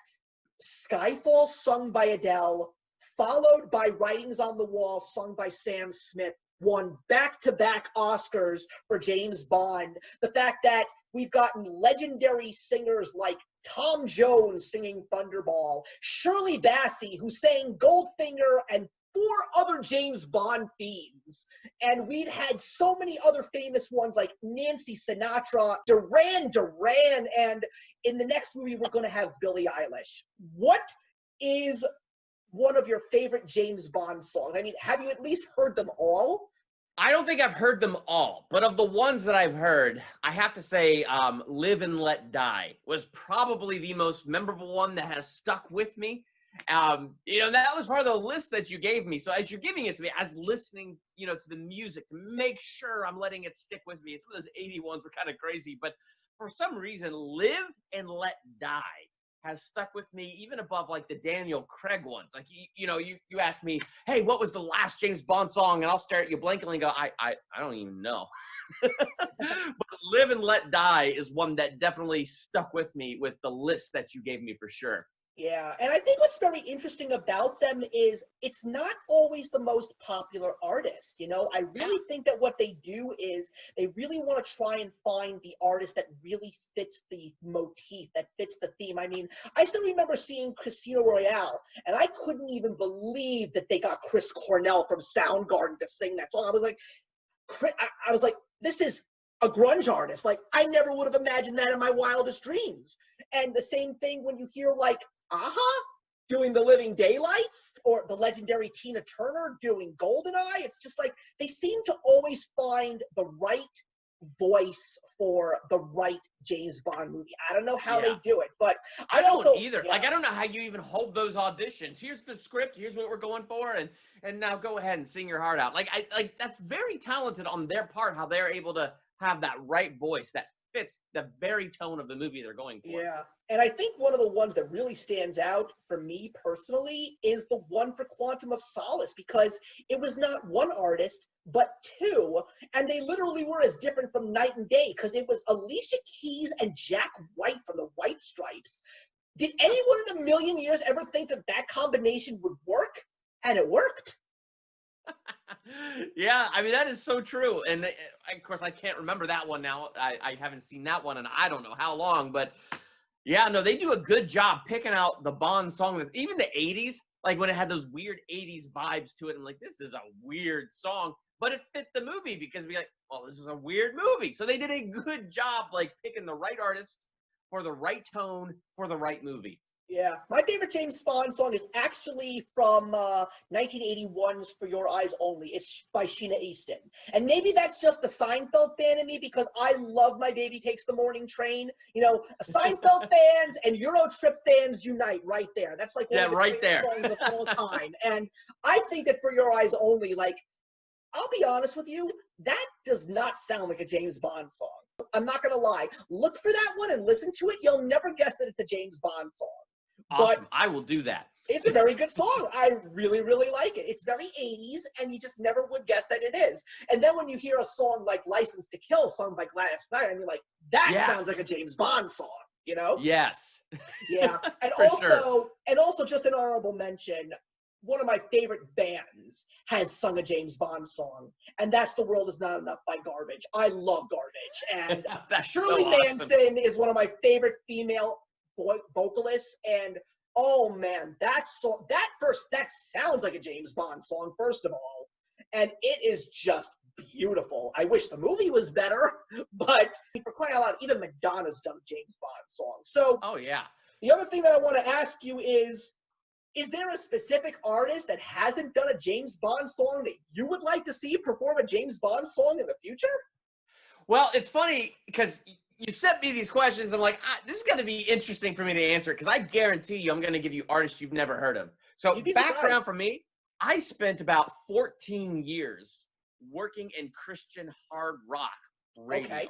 Skyfall, sung by Adele, followed by Writings on the Wall, sung by Sam Smith, won back-to-back Oscars for James Bond. The fact that we've gotten legendary singers like Tom Jones singing Thunderball, Shirley Bassey, who sang Goldfinger, and 4 other James Bond themes. And we've had so many other famous ones like Nancy Sinatra, Duran Duran, and in the next movie we're going to have Billie Eilish. What is one of your favorite James Bond songs? I mean, have you at least heard them all? I don't think I've heard them all, but of the ones that I've heard, I have to say Live and Let Die was probably the most memorable one that has stuck with me. That was part of the list that you gave me. So as you're giving it to me, I was listening, to the music to make sure I'm letting it stick with me. Some of those 80 ones were kind of crazy, but for some reason, Live and Let Die has stuck with me even above like the Daniel Craig ones. Like, you ask me, hey, what was the last James Bond song? And I'll stare at you blankly and go, I don't even know. But Live and Let Die is one that definitely stuck with me with the list that you gave me for sure. Yeah, and I think what's very interesting about them is it's not always the most popular artist. I really think that what they do is they really want to try and find the artist that really fits the motif, that fits the theme. I mean, I still remember seeing Casino Royale, and I couldn't even believe that they got Chris Cornell from Soundgarden to sing that song. I was like, this is a grunge artist. Like, I never would have imagined that in my wildest dreams. And the same thing when you hear like Aha doing The Living Daylights, or the legendary Tina Turner doing Goldeneye. It's just like they seem to always find the right voice for the right James Bond movie. I don't know how they do it, but I don't either. Yeah. Like, I don't know how you even hold those auditions. Here's the script. Here's what we're going for, and now go ahead and sing your heart out. Like, that's very talented on their part, how they're able to have that right voice that fits the very tone of the movie they're going for. Yeah, and I think one of the ones that really stands out for me personally is the one for Quantum of Solace, because it was not one artist, but 2, and they literally were as different from night and day, because it was Alicia Keys and Jack White from the White Stripes. Did anyone in a million years ever think that that combination would work? And it worked. Yeah, I mean, that is so true. And of course, I can't remember that one now. I haven't seen that one in I don't know how long. But yeah, no, they do a good job picking out the Bond song. Even the 80s, like when it had those weird 80s vibes to it. I'm like, this is a weird song, but it fit the movie because we like, well, this is a weird movie. So they did a good job like picking the right artist for the right tone for the right movie. Yeah, my favorite James Bond song is actually from 1981's "For Your Eyes Only." It's by Sheena Easton, and maybe that's just the Seinfeld fan in me because I love "My Baby Takes the Morning Train." You know, Seinfeld fans and Euro Trip fans unite right there. That's like one of the right greatest there. songs of all time, and I think that "For Your Eyes Only," like, I'll be honest with you, that does not sound like a James Bond song. I'm not gonna lie. Look for that one and listen to it. You'll never guess that it's a James Bond song. But Awesome. I will do that. it's a very good song. I really, really like it. It's very 80s, and you just never would guess that it is. And then when you hear a song like License to Kill, sung by Gladys Knight, I mean, like, that sounds like a James Bond song, you know? Yes. Yeah. And also just an honorable mention, one of my favorite bands has sung a James Bond song, and that's The World Is Not Enough by Garbage. I love Garbage. And Shirley Manson is one of my favorite female vocalists, and oh man, that song, that sounds like a James Bond song, first of all, and it is just beautiful. I wish the movie was better, but for crying out loud, even Madonna's done a James Bond song. So oh yeah, the other thing that I want to ask you is there a specific artist that hasn't done a James Bond song that you would like to see perform a James Bond song in the future? Well, it's funny because you sent me these questions. I'm like, this is going to be interesting for me to answer because I guarantee you I'm going to give you artists you've never heard of. So background for me, I spent about 14 years working in Christian hard rock radio. Okay.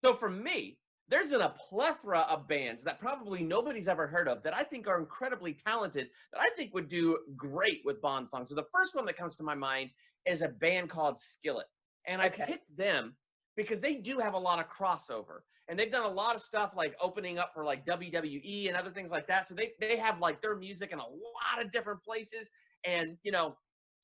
So for me, there's a plethora of bands that probably nobody's ever heard of that I think are incredibly talented that I think would do great with Bond songs. So the first one that comes to my mind is a band called Skillet. And I picked them because they do have a lot of crossover. And they've done a lot of stuff like opening up for like WWE and other things like that. So they have like their music in a lot of different places. And, you know,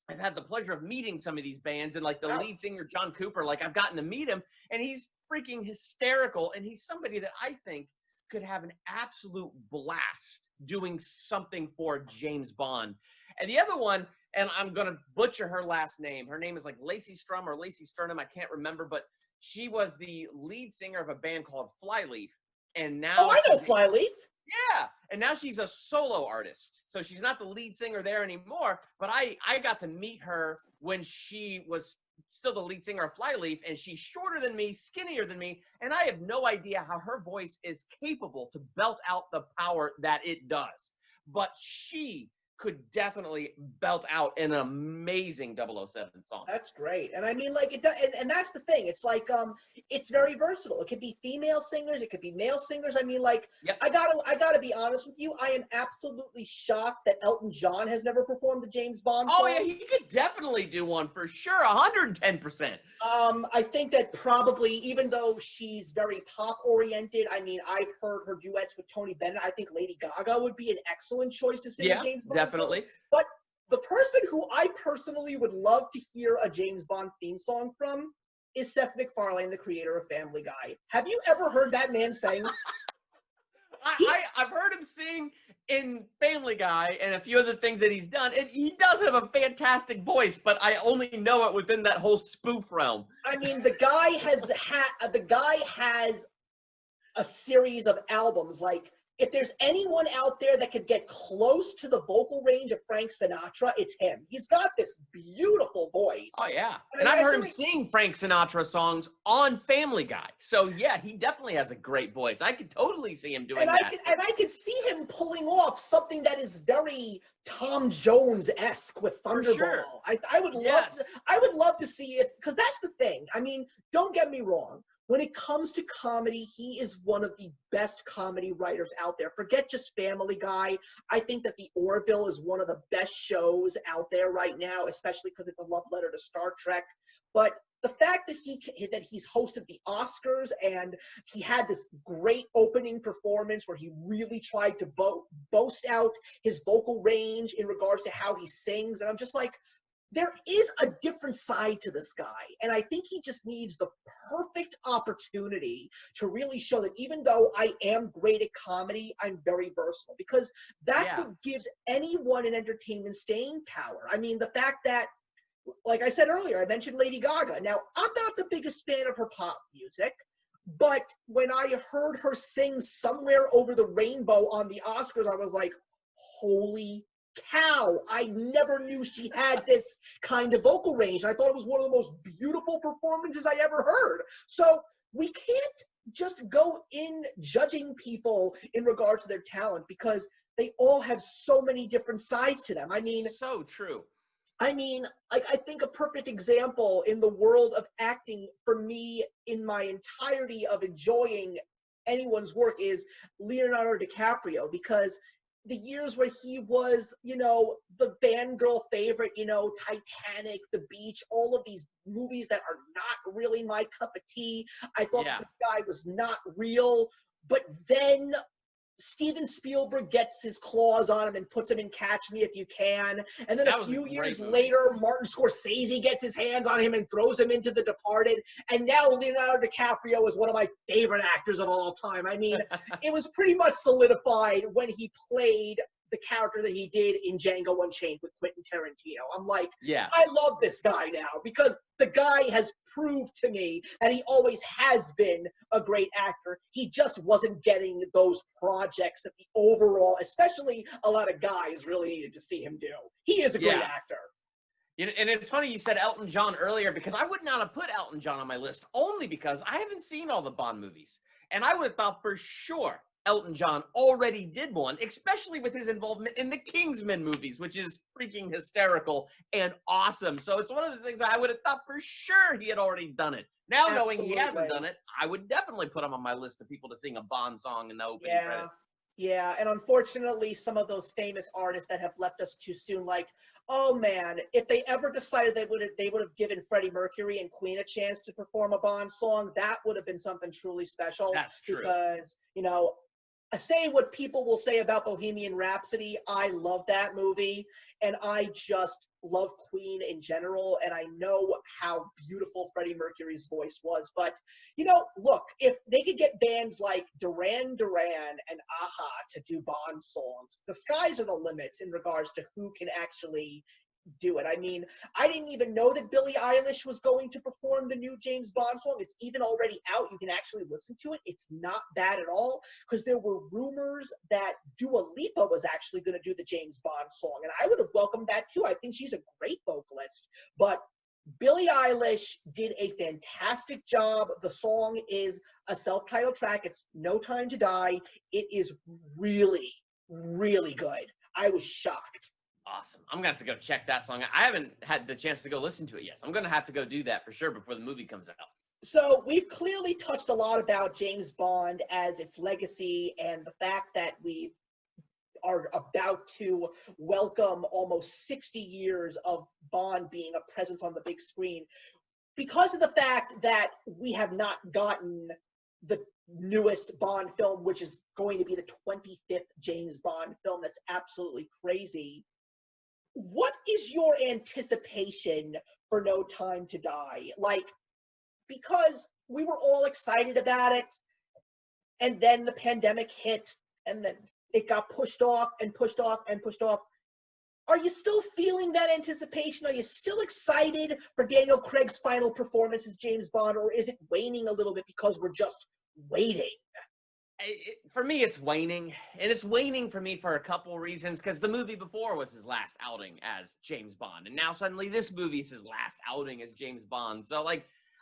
I've had the pleasure of meeting some of these bands, and like the lead singer, John Cooper, like I've gotten to meet him, and he's freaking hysterical. And he's somebody that I think could have an absolute blast doing something for James Bond. And the other one, and I'm going to butcher her last name. Her name is like Lacey Strum or Lacey Sternum. I can't remember, but she was the lead singer of a band called Flyleaf. And now I know Flyleaf. Yeah, and now she's a solo artist. So she's not the lead singer there anymore, but I got to meet her when she was still the lead singer of Flyleaf, and she's shorter than me, skinnier than me, and I have no idea how her voice is capable to belt out the power that it does. But she could definitely belt out an amazing 007 song. That's great. And I mean, like, it does, and that's the thing. It's like, it's very versatile. It could be female singers, it could be male singers. I mean, like, I gotta be honest with you. I am absolutely shocked that Elton John has never performed the James Bond song. Oh yeah, he could definitely do one for sure, 110%. I think that probably, even though she's very pop oriented, I mean, I've heard her duets with Tony Bennett. I think Lady Gaga would be an excellent choice to sing a James Bond definitely. song. But the person who I personally would love to hear a James Bond theme song from is Seth MacFarlane, the creator of Family Guy. Have you ever heard that man sing? I've heard him sing in Family Guy and a few other things that he's done. And he does have a fantastic voice, but I only know it within that whole spoof realm. I mean, the guy has a series of albums. Like, if there's anyone out there that could get close to the vocal range of Frank Sinatra, it's him. He's got this beautiful voice. Oh, yeah. And I've heard him sing Frank Sinatra songs on Family Guy. So, yeah, he definitely has a great voice. I could totally see him doing that. And I could see him pulling off something that is very Tom Jones-esque with Thunderball. Sure. I would love to see it, because that's the thing. I mean, don't get me wrong. When it comes to comedy, he is one of the best comedy writers out there. Forget just Family Guy. I think that The Orville is one of the best shows out there right now, especially because it's a love letter to Star Trek. But the fact that he's hosted the Oscars, and he had this great opening performance where he really tried to boast out his vocal range in regards to how he sings, and I'm just like, there is a different side to this guy, and I think he just needs the perfect opportunity to really show that even though I am great at comedy, I'm very versatile, because that's what gives anyone in entertainment staying power. I mean, the fact that, like I said earlier, I mentioned Lady Gaga. Now, I'm not the biggest fan of her pop music, But when I heard her sing Somewhere Over the Rainbow on the Oscars, I was like, holy cow, I never knew she had this kind of vocal range. I thought it was one of the most beautiful performances I ever heard. So we can't just go in judging people in regards to their talent because they all have so many different sides to them. I mean, so true. Like, I think a perfect example in the world of acting for me in my entirety of enjoying anyone's work is Leonardo DiCaprio, because the years where he was, the fangirl favorite, Titanic, The Beach, all of these movies that are not really my cup of tea. I thought this guy was not real. But then Steven Spielberg gets his claws on him and puts him in Catch Me If You Can. And then a few years later, Martin Scorsese gets his hands on him and throws him into The Departed. And now Leonardo DiCaprio is one of my favorite actors of all time. I mean, it was pretty much solidified when he played the character that he did in Django Unchained with Quentin Tarantino. I'm like, I love this guy now because the guy has proved to me that he always has been a great actor. He just wasn't getting those projects that the overall, especially a lot of guys, really needed to see him do. He is a great actor. And it's funny you said Elton John earlier, because I would not have put Elton John on my list only because I haven't seen all the Bond movies. And I would have thought for sure Elton John already did one, especially with his involvement in the Kingsman movies, which is freaking hysterical and awesome. So it's one of the things I would have thought for sure he had already done it. Now, knowing he hasn't done it, I would definitely put him on my list of people to sing a Bond song in the opening credits. Yeah, and unfortunately, some of those famous artists that have left us too soon, like, oh man, if they ever decided they would have given Freddie Mercury and Queen a chance to perform a Bond song, that would have been something truly special. That's true. Because, say what people will say about Bohemian Rhapsody, I love that movie, and I just love Queen in general, and I know how beautiful Freddie Mercury's voice was. But, look, if they could get bands like Duran Duran and Aha to do Bond songs, the skies are the limits in regards to who can actually do it. I mean, I didn't even know that Billie Eilish was going to perform the new James Bond song. It's even already out. You can actually listen to it. It's not bad at all, because there were rumors that Dua Lipa was actually going to do the James Bond song, and I would have welcomed that too. I think she's a great vocalist, but Billie Eilish did a fantastic job. The song is a self-titled track. It's No Time to Die. It is really, really good. I was shocked. Awesome. I'm going to have to go check that song. I haven't had the chance to go listen to it yet, so I'm going to have to go do that for sure before the movie comes out. So we've clearly touched a lot about James Bond as its legacy and the fact that we are about to welcome almost 60 years of Bond being a presence on the big screen. Because of the fact that we have not gotten the newest Bond film, which is going to be the 25th James Bond film, that's absolutely crazy. What is your anticipation for No Time to Die? Like, because we were all excited about it, and then the pandemic hit, and then it got pushed off and pushed off and pushed off. Are you still feeling that anticipation? Are you still excited for Daniel Craig's final performance as James Bond, or is it waning a little bit because we're just waiting? For me, it's waning, and it's waning for me for a couple reasons, because the movie before was his last outing as James Bond, and now suddenly this movie is his last outing as James Bond. So,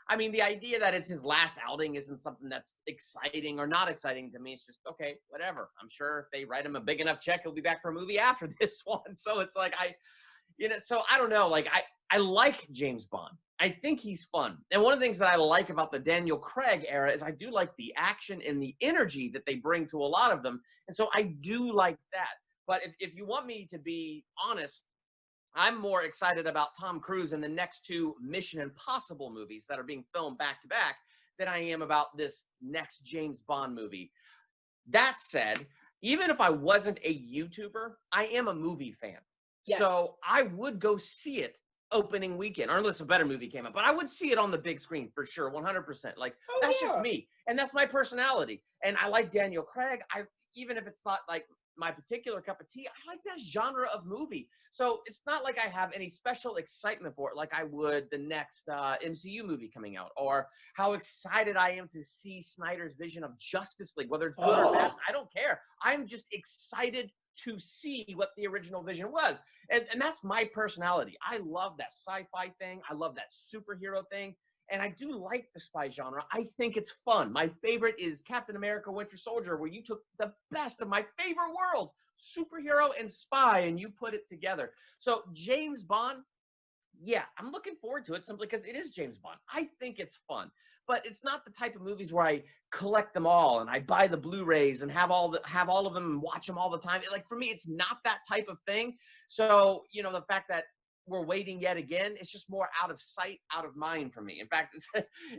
the idea that it's his last outing isn't something that's exciting or not exciting to me. It's just, okay, whatever. I'm sure if they write him a big enough check, he'll be back for a movie after this one. So it's like, so I don't know. I like James Bond. I think he's fun. And one of the things that I like about the Daniel Craig era is I do like the action and the energy that they bring to a lot of them. And so I do like that. But if you want me to be honest, I'm more excited about Tom Cruise and the next two Mission Impossible movies that are being filmed back to back than I am about this next James Bond movie. That said, even if I wasn't a YouTuber, I am a movie fan. Yes. So I would go see it opening weekend, or unless a better movie came out, but I would see it on the big screen for sure, 100%. That's just me, and that's my personality. And I like Daniel Craig. Even if it's not my particular cup of tea. I like that genre of movie. So it's not like I have any special excitement for it like I would the next MCU movie coming out, or how excited I am to see Snyder's vision of Justice League, whether it's good or bad. I don't care. I'm just excited to see what the original vision was. And that's my personality. I love that sci-fi thing. I love that superhero thing. And I do like the spy genre. I think it's fun. My favorite is Captain America Winter Soldier, where you took the best of my favorite worlds, superhero and spy, and you put it together. So James Bond, yeah, I'm looking forward to it simply because it is James Bond. I think it's fun. But it's not the type of movies where I collect them all and I buy the Blu-rays and have all of them and watch them all the time. Like, for me, it's not that type of thing. So, you know, the fact that we're waiting yet again, it's just more out of sight, out of mind for me. In fact,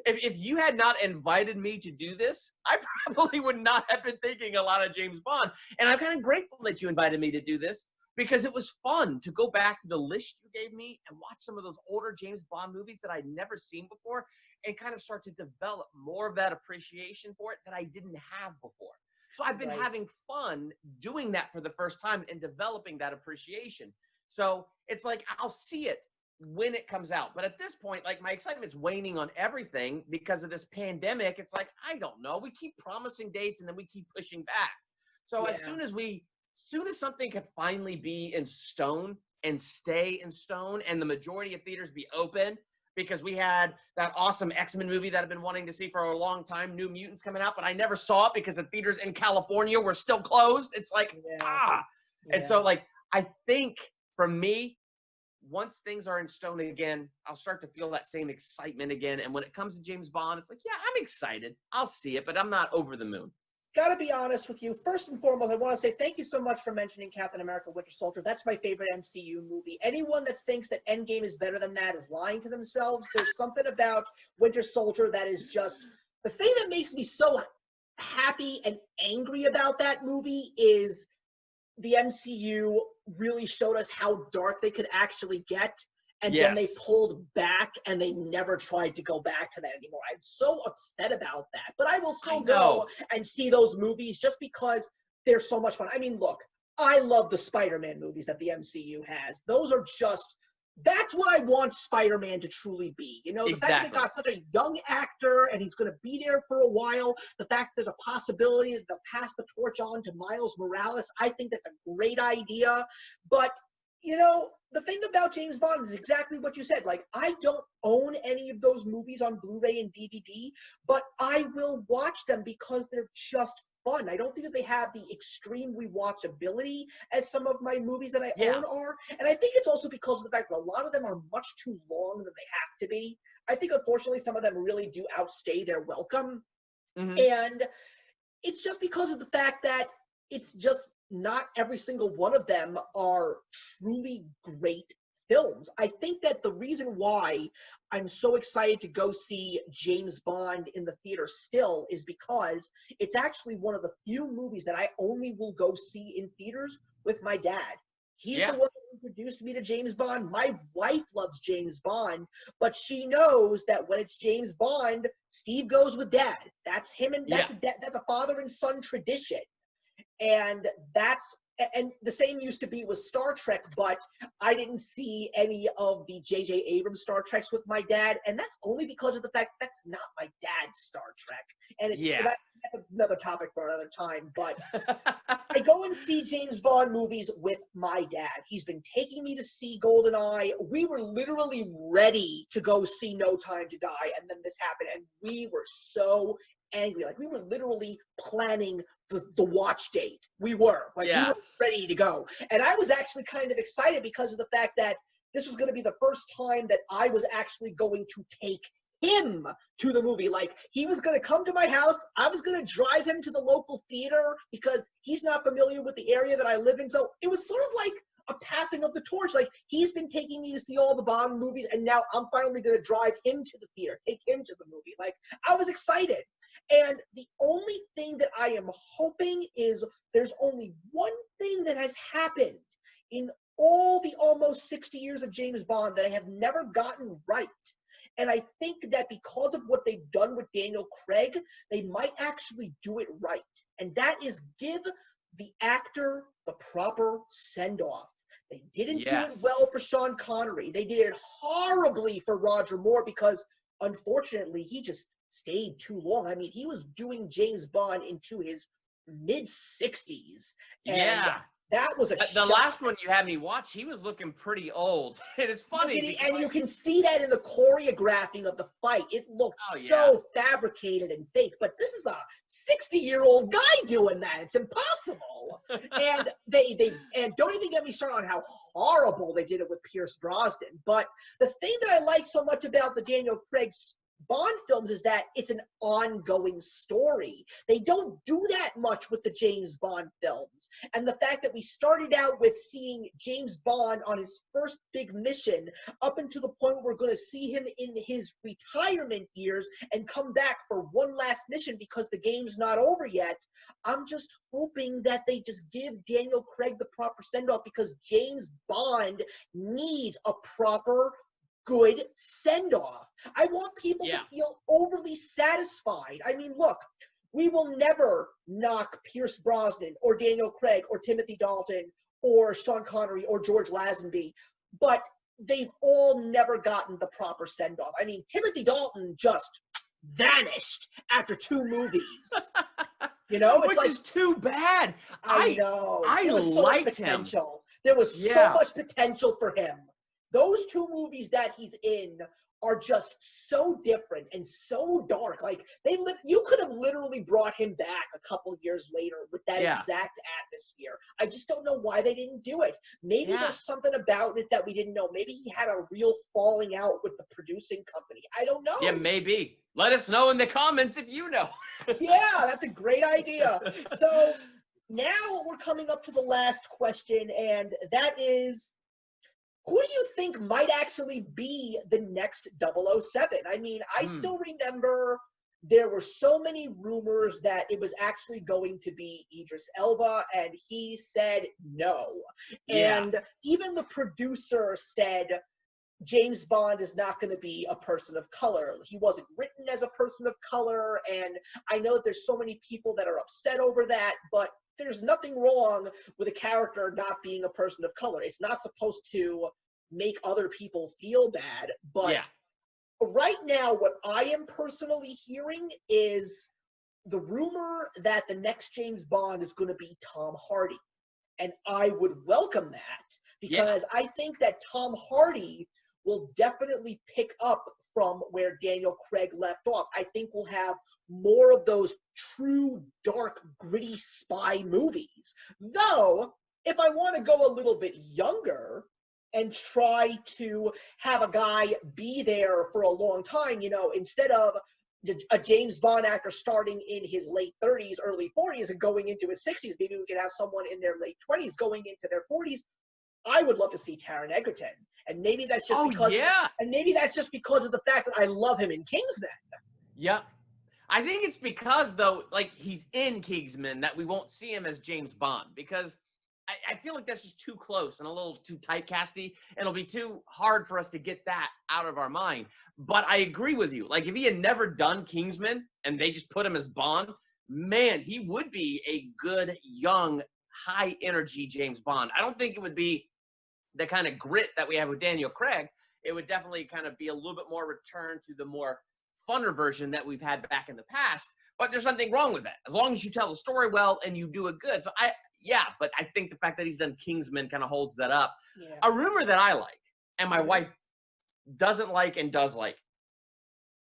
if you had not invited me to do this, I probably would not have been thinking a lot of James Bond. And I'm kind of grateful that you invited me to do this, because it was fun to go back to the list you gave me and watch some of those older James Bond movies that I'd never seen before, and kind of start to develop more of that appreciation for it that I didn't have before. So I've been having fun doing that for the first time and developing that appreciation. So it's like, I'll see it when it comes out. But at this point, like, my excitement's waning on everything because of this pandemic. It's like, I don't know. We keep promising dates and then we keep pushing back. So as soon as something can finally be in stone and stay in stone, and the majority of theaters be open, because we had that awesome X-Men movie that I've been wanting to see for a long time, New Mutants, coming out, but I never saw it because the theaters in California were still closed. It's like, And so, like, I think for me, once things are in stone again, I'll start to feel that same excitement again. And when it comes to James Bond, it's like, yeah, I'm excited. I'll see it, but I'm not over the moon. Gotta be honest with you. First and foremost, I want to say thank you so much for mentioning Captain America Winter Soldier. That's my favorite MCU movie. Anyone that thinks that Endgame is better than that is lying to themselves. There's something about Winter Soldier that is just the thing that makes me so happy and angry about that movie is the MCU really showed us how dark they could actually get. And then they pulled back, and they never tried to go back to that anymore. I'm so upset about that. But I will still go and see those movies just because they're so much fun. I mean, look, I love the Spider-Man movies that the MCU has. Those are just, that's what I want Spider-Man to truly be. You know, the fact that they got such a young actor and he's going to be there for a while, the fact there's a possibility that they'll pass the torch on to Miles Morales, I think that's a great idea. But you know, the thing about James Bond is exactly what you said. Like, I don't own any of those movies on Blu-ray and DVD, but I will watch them because they're just fun. I don't think that they have the extreme rewatchability as some of my movies that I own are. And I think it's also because of the fact that a lot of them are much too long than they have to be. I think, unfortunately, some of them really do outstay their welcome. And it's just because of the fact that it's just not every single one of them are truly great films. I think that the reason why I'm so excited to go see James Bond in the theater still is because it's actually one of the few movies that I only will go see in theaters with my dad. He's the one that introduced me to James Bond. My wife loves James Bond, but she knows that when it's James Bond, Steve goes with dad. That's him, and that's a father and son tradition. And the same used to be with Star Trek, but I didn't see any of the J.J. Abrams Star Treks with my dad, and that's only because of the fact that's not my dad's Star Trek. And that's another topic for another time, but I go and see James Bond movies with my dad. He's been taking me to see Goldeneye. We were literally ready to go see No Time to Die, and then this happened, and we were so angry. Like, we were literally planning the watch date. We were ready to go. And I was actually kind of excited because of the fact that this was going to be the first time that I was actually going to take him to the movie. Like, he was going to come to my house. I was going to drive him to the local theater because he's not familiar with the area that I live in. So it was sort of like a passing of the torch. Like, he's been taking me to see all the Bond movies, and now I'm finally going to drive him to the theater, take him to the movie. Like, I was excited. And the only thing that I am hoping is there's only one thing that has happened in all the almost 60 years of James Bond that I have never gotten right. And I think that because of what they've done with Daniel Craig, they might actually do it right. And that is give the actor the proper send-off. They didn't do it Yes. well for Sean Connery. They did it horribly for Roger Moore because, unfortunately, he just stayed too long. I mean, he was doing James Bond into his mid-60s. And Yeah. that was a The shock. last one you had me watch, he was looking pretty old. And it's funny. And you can see that in the choreographing of the fight. It looked Oh, yeah. so fabricated and fake. But this is a 60-year-old guy doing that. It's impossible. And and don't even get me started on how horrible they did it with Pierce Brosnan. But the thing that I like so much about the Daniel Craig Bond films is that it's an ongoing story. They don't do that much with the James Bond films. And the fact that we started out with seeing James Bond on his first big mission up until the point where we're going to see him in his retirement years and come back for one last mission because the game's not over yet. I'm just hoping that they just give Daniel Craig the proper send-off because James Bond needs a proper good send-off. I want people to feel overly satisfied. I mean, look, we will never knock Pierce Brosnan or Daniel Craig or Timothy Dalton or Sean Connery or George Lazenby, but they've all never gotten the proper send-off. I mean, Timothy Dalton just vanished after 2 movies. You know, it's which is too bad. I know. I there was so liked much him. potential. There was so much potential for him. Those 2 movies that he's in are just so different and so dark. Like you could have literally brought him back a couple years later with that exact atmosphere. I just don't know why they didn't do it. Maybe there's something about it that we didn't know. Maybe he had a real falling out with the producing company. I don't know. Yeah, maybe. Let us know in the comments if you know. Yeah, that's a great idea. So now we're coming up to the last question, and that is, who do you think might actually be the next 007? I mean, I still remember there were so many rumors that it was actually going to be Idris Elba, and he said no. Yeah. And even the producer said James Bond is not going to be a person of color. He wasn't written as a person of color, and I know that there's so many people that are upset over that, but there's nothing wrong with a character not being a person of color. It's not supposed to make other people feel bad. But right now, what I am personally hearing is the rumor that the next James Bond is going to be Tom Hardy. And I would welcome that because I think that Tom Hardy will definitely pick up from where Daniel Craig left off. I think we'll have more of those true, dark, gritty spy movies. Though, if I want to go a little bit younger and try to have a guy be there for a long time, you know, instead of a James Bond actor starting in his late 30s, early 40s, and going into his 60s, maybe we could have someone in their late 20s going into their 40s. I would love to see Taron Egerton, and maybe that's just because of the fact that I love him in Kingsman. Yep. I think it's because, though, like, he's in Kingsman that we won't see him as James Bond, because I feel like that's just too close and a little too typecasty, and it'll be too hard for us to get that out of our mind. But I agree with you. Like, if he had never done Kingsman and they just put him as Bond, man, he would be a good, young, high-energy James Bond. I don't think it would be the kind of grit that we have with Daniel Craig. It would definitely kind of be a little bit more return to the more funner version that we've had back in the past. But there's nothing wrong with that, as long as you tell the story well and you do it good. So but I think the fact that he's done Kingsman kind of holds that up. Yeah. A rumor that I like, and my wife doesn't like and does like,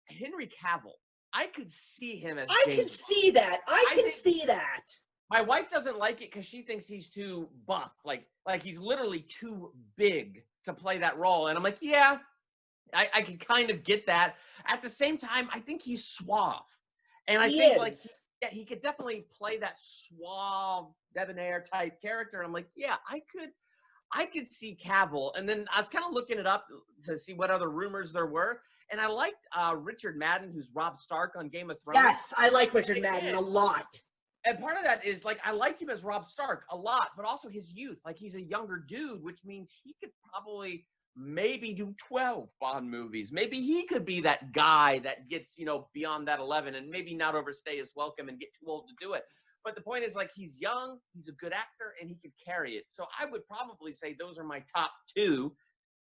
Henry Cavill. I could see him as James Bond. Can see that. I can see that. My wife doesn't like it because she thinks he's too buff, like he's literally too big to play that role. And I'm like, yeah, I can kind of get that. At the same time, I think he's suave, and I think like he could definitely play that suave, debonair type character. And I'm like, yeah, I could see Cavill. And then I was kind of looking it up to see what other rumors there were, and I liked Richard Madden, who's Robb Stark on Game of Thrones. Yes, I like Richard Madden a lot. And part of that is, like, I liked him as Robb Stark a lot, but also his youth. Like, he's a younger dude, which means he could probably maybe do 12 Bond movies. Maybe he could be that guy that gets, beyond that 11 and maybe not overstay his welcome and get too old to do it. But the point is, like, he's young, he's a good actor, and he can carry it. So I would probably say those are my top 2.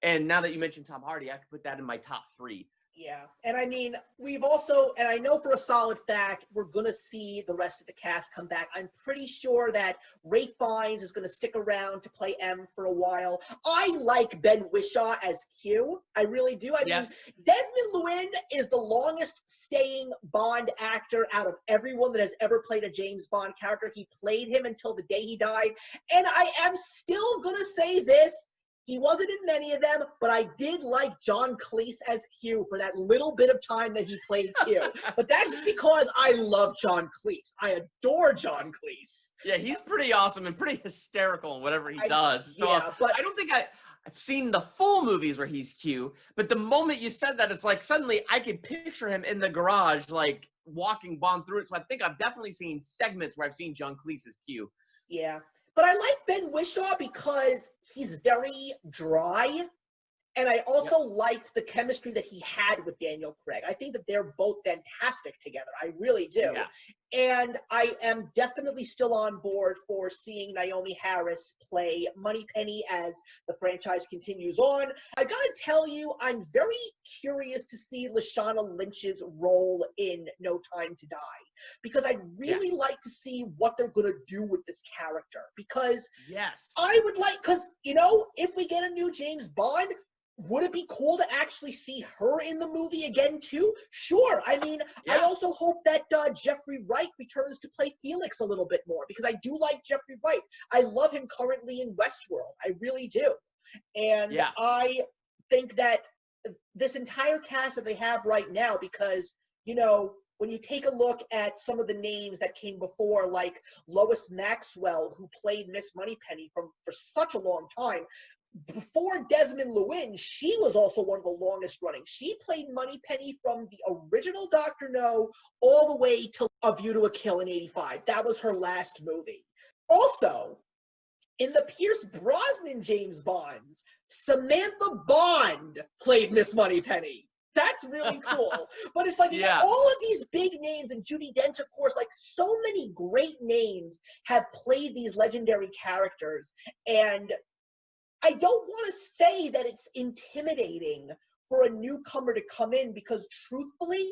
And now that you mentioned Tom Hardy, I could put that in my top 3. Yeah, and I mean, we've also, and I know for a solid fact, we're going to see the rest of the cast come back. I'm pretty sure that Ralph Fiennes is going to stick around to play M for a while. I like Ben Whishaw as Q. I really do. I mean, Desmond Llewellyn is the longest staying Bond actor out of everyone that has ever played a James Bond character. He played him until the day he died. And I am still going to say this. He wasn't in many of them, but I did like John Cleese as Q for that little bit of time that he played Q. But that's just because I love John Cleese. I adore John Cleese. Yeah, he's pretty awesome and pretty hysterical in whatever he does. So yeah, but I don't think I've seen the full movies where he's Q, but the moment you said that, it's like suddenly I could picture him in the garage, like walking Bond through it. So I think I've definitely seen segments where I've seen John Cleese as Q. Yeah. But I like Ben Whishaw because he's very dry. And I also liked the chemistry that he had with Daniel Craig. I think that they're both fantastic together. I really do. Yeah. And I am definitely still on board for seeing Naomi Harris play Moneypenny as the franchise continues on. I gotta tell you, I'm very curious to see Lashana Lynch's role in No Time to Die. Because I'd really like to see what they're gonna do with this character. Because I would like, because, you know, if we get a new James Bond, would it be cool to actually see her in the movie again, too? Sure. I mean, I also hope that Jeffrey Wright returns to play Felix a little bit more, because I do like Jeffrey Wright. I love him currently in Westworld. I really do. And I think that this entire cast that they have right now, because, you know, when you take a look at some of the names that came before, like Lois Maxwell, who played Miss Moneypenny for such a long time, before Desmond Llewellyn, she was also one of the longest running. She played Moneypenny from the original Dr. No all the way to A View to a Kill in '85. That was her last movie. Also, in the Pierce Brosnan James Bonds, Samantha Bond played Miss Moneypenny. That's really cool. But it's like, you know, all of these big names, and Judi Dench, of course, like so many great names have played these legendary characters. And I don't want to say that it's intimidating for a newcomer to come in, because truthfully,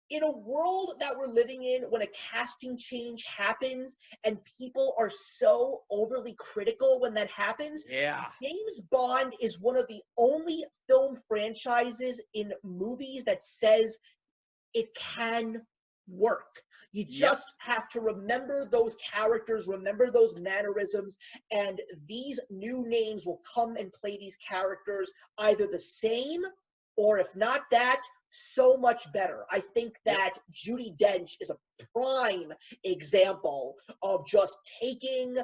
in a world that we're living in, when a casting change happens and people are so overly critical when that happens, James Bond is one of the only film franchises in movies that says it can work. You just have to remember those characters, remember those mannerisms, and these new names will come and play these characters either the same, or if not that, so much better. I think that Judi Dench is a prime example of just taking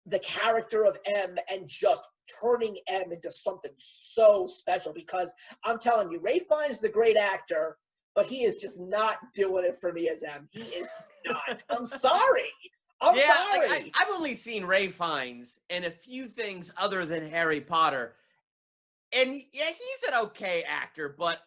the character of M and just turning M into something so special, because I'm telling you, Ralph Fiennes is a great actor, but he is just not doing it for me as M. He is not. I'm sorry. I'm sorry. Like, I've only seen Ralph Fiennes in a few things other than Harry Potter. And yeah, he's an okay actor, but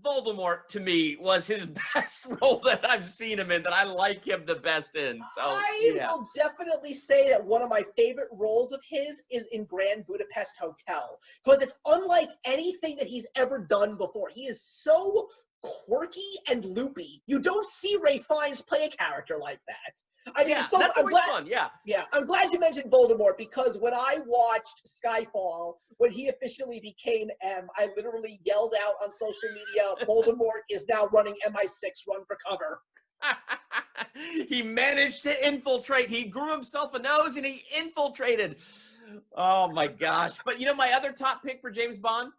Voldemort, to me, was his best role that I've seen him in, that I like him the best in. So I will definitely say that one of my favorite roles of his is in Grand Budapest Hotel, because it's unlike anything that he's ever done before. He is so quirky and loopy. You don't see Ralph Fiennes play a character like that. I mean, so that's always fun. Yeah, I'm glad you mentioned Voldemort, because when I watched Skyfall, when he officially became M, I literally yelled out on social media, "Voldemort is now running MI6, run for cover." He managed to infiltrate. He grew himself a nose and he infiltrated. Oh my gosh. But you know, my other top pick for James Bond,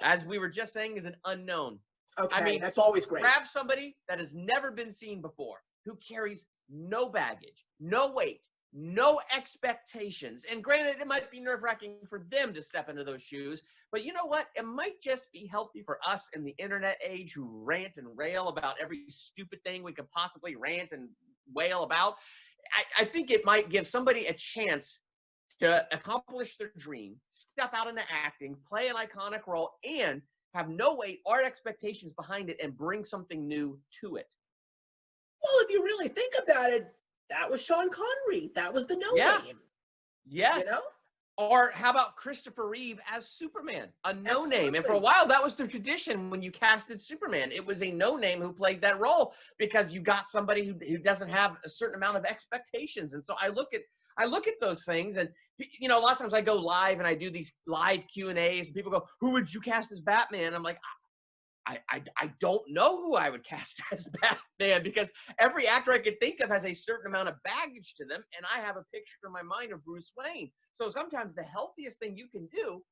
as we were just saying, is an unknown. Okay, I mean, that's always great. Grab somebody that has never been seen before, who carries no baggage, no weight, no expectations. And granted, it might be nerve-wracking for them to step into those shoes, but you know what? It might just be healthy for us in the internet age who rant and rail about every stupid thing we could possibly rant and wail about. I think it might give somebody a chance to accomplish their dream, step out into acting, play an iconic role, and have no weight or expectations behind it and bring something new to it. Well, if you really think about it, That was Sean Connery. That was the no Yeah. name. Yes. You know? Or how about Christopher Reeve as Superman? A no name. And for a Absolutely. while, that was the tradition when you casted Superman. It was a no name who played that role because you got somebody who doesn't have a certain amount of expectations. And so I look at those things, and you know, a lot of times I go live and I do these live Q&As, and people go, "Who would you cast as Batman?" I'm like, I don't know who I would cast as Batman, because every actor I could think of has a certain amount of baggage to them, and I have a picture in my mind of Bruce Wayne. So sometimes the healthiest thing you can do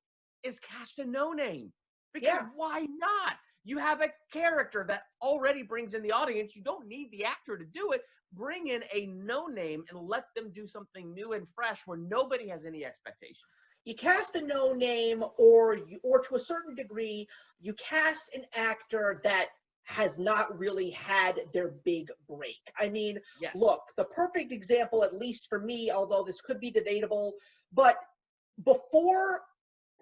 is cast a no name, because Yeah. why not? You have a character that already brings in the audience. You don't need the actor to do it. Bring in a no name and let them do something new and fresh where nobody has any expectations. You cast a no name, or to a certain degree, you cast an actor that has not really had their big break. I mean, Yes. look, the perfect example, at least for me, although this could be debatable, but before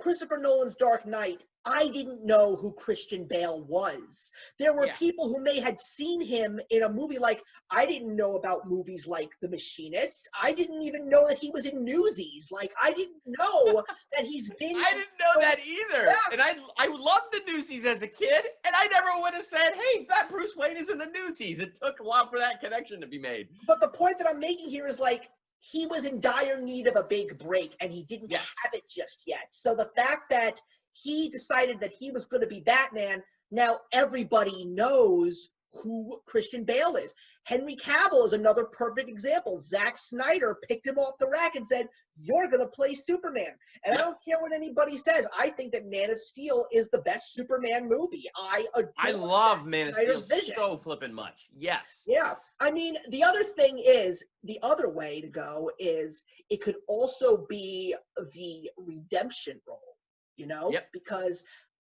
Christopher Nolan's Dark Knight, I didn't know who Christian Bale was. There were Yeah. people who may had seen him in a movie like, I didn't know about movies like The Machinist. I didn't even know that he was in Newsies. Like, I didn't know that he's been. I didn't know that either. Yeah. And I loved the Newsies as a kid, and I never would have said, hey, that Bruce Wayne is in the Newsies. It took a while for that connection to be made. But the point that I'm making here is, like, he was in dire need of a big break, and he didn't Yes. have it just yet. So the fact that he decided that he was going to be Batman, now everybody knows who Christian Bale is. Henry Cavill is another perfect example. Zack Snyder picked him off the rack and said, you're going to play Superman. And I don't care what anybody says. I think that Man of Steel is the best Superman movie. I love Man of Steel vision. so flippin' much. Yes. Yeah. I mean, the other thing is, the other way to go is it could also be the redemption role, you know? Yep. Because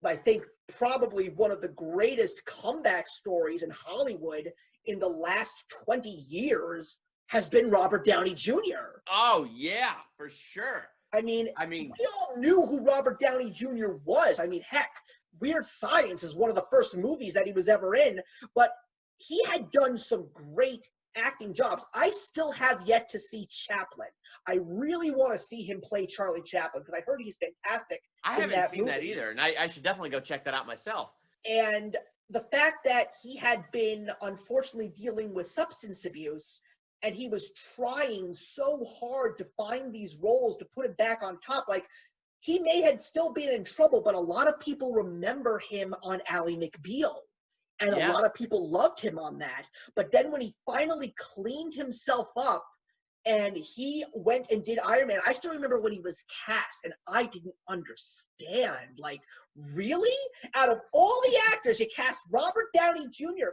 I think probably one of the greatest comeback stories in Hollywood in the last 20 years has been Robert Downey Jr. Oh, yeah, for sure. I mean, we all knew who Robert Downey Jr. was. I mean, heck, Weird Science is one of the first movies that he was ever in, but he had done some great acting jobs. I still have yet to see Chaplin. I really want to see him play Charlie Chaplin because I heard he's fantastic. I haven't seen that either, and I should definitely go check that out myself. And the fact that he had been unfortunately dealing with substance abuse, and he was trying so hard to find these roles to put him back on top, like, he may have still been in trouble, but a lot of people remember him on Ally McBeal. And a lot of people loved him on that. But then when he finally cleaned himself up and he went and did Iron Man, I still remember when he was cast, and I didn't understand. Like, really? Out of all the actors, you cast Robert Downey Jr.,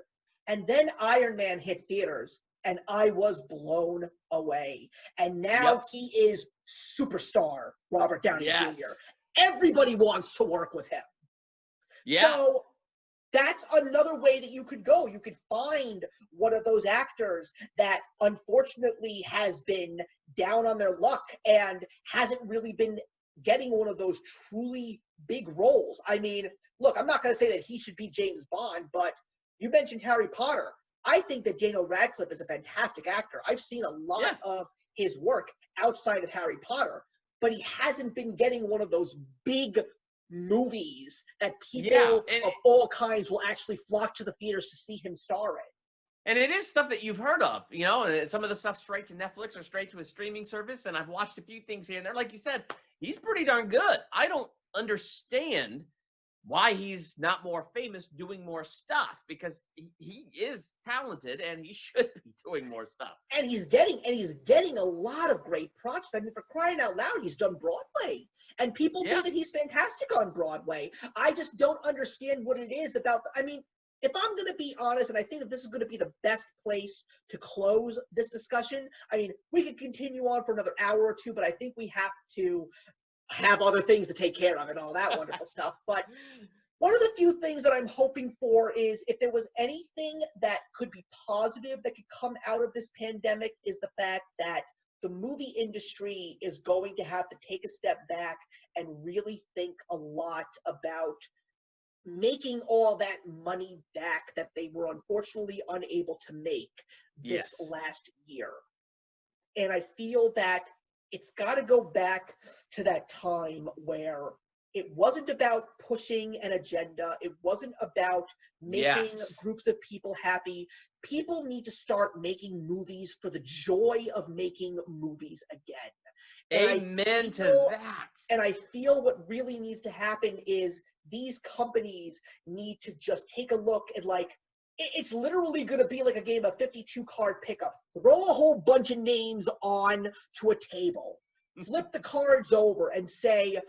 and then Iron Man hit theaters, and I was blown away. And now he is superstar Robert Downey Jr. Everybody wants to work with him. Yeah. So that's another way that you could go. You could find one of those actors that unfortunately has been down on their luck and hasn't really been getting one of those truly big roles. I mean, look, I'm not going to say that he should be James Bond, but you mentioned Harry Potter. I think that Daniel Radcliffe is a fantastic actor. I've seen a lot of his work outside of Harry Potter, but he hasn't been getting one of those big movies that people of all kinds will actually flock to the theaters to see him star in. And it is stuff that you've heard of, you know, and some of the stuff straight to Netflix or straight to a streaming service. And I've watched a few things here and there. Like you said, he's pretty darn good. I don't understand why he's not more famous doing more stuff, because he is talented and he should be doing more stuff. And he's getting a lot of great projects. I mean, for crying out loud, he's done Broadway. And people say that he's fantastic on Broadway. I just don't understand what it is about. I mean, if I'm going to be honest, and I think that this is going to be the best place to close this discussion, I mean, we could continue on for another hour or two, but I think we have to have other things to take care of and all that wonderful stuff. But one of the few things that I'm hoping for is, if there was anything that could be positive that could come out of this pandemic, is the fact that the movie industry is going to have to take a step back and really think a lot about making all that money back that they were unfortunately unable to make this last year. And I feel that it's got to go back to that time where it wasn't about pushing an agenda. It wasn't about making Yes. groups of people happy. People need to start making movies for the joy of making movies again. Amen to that. And I feel what really needs to happen is these companies need to just take a look at, like, it's literally going to be like a game of 52 card pickup. Throw a whole bunch of names on to a table. Flip the cards over and say,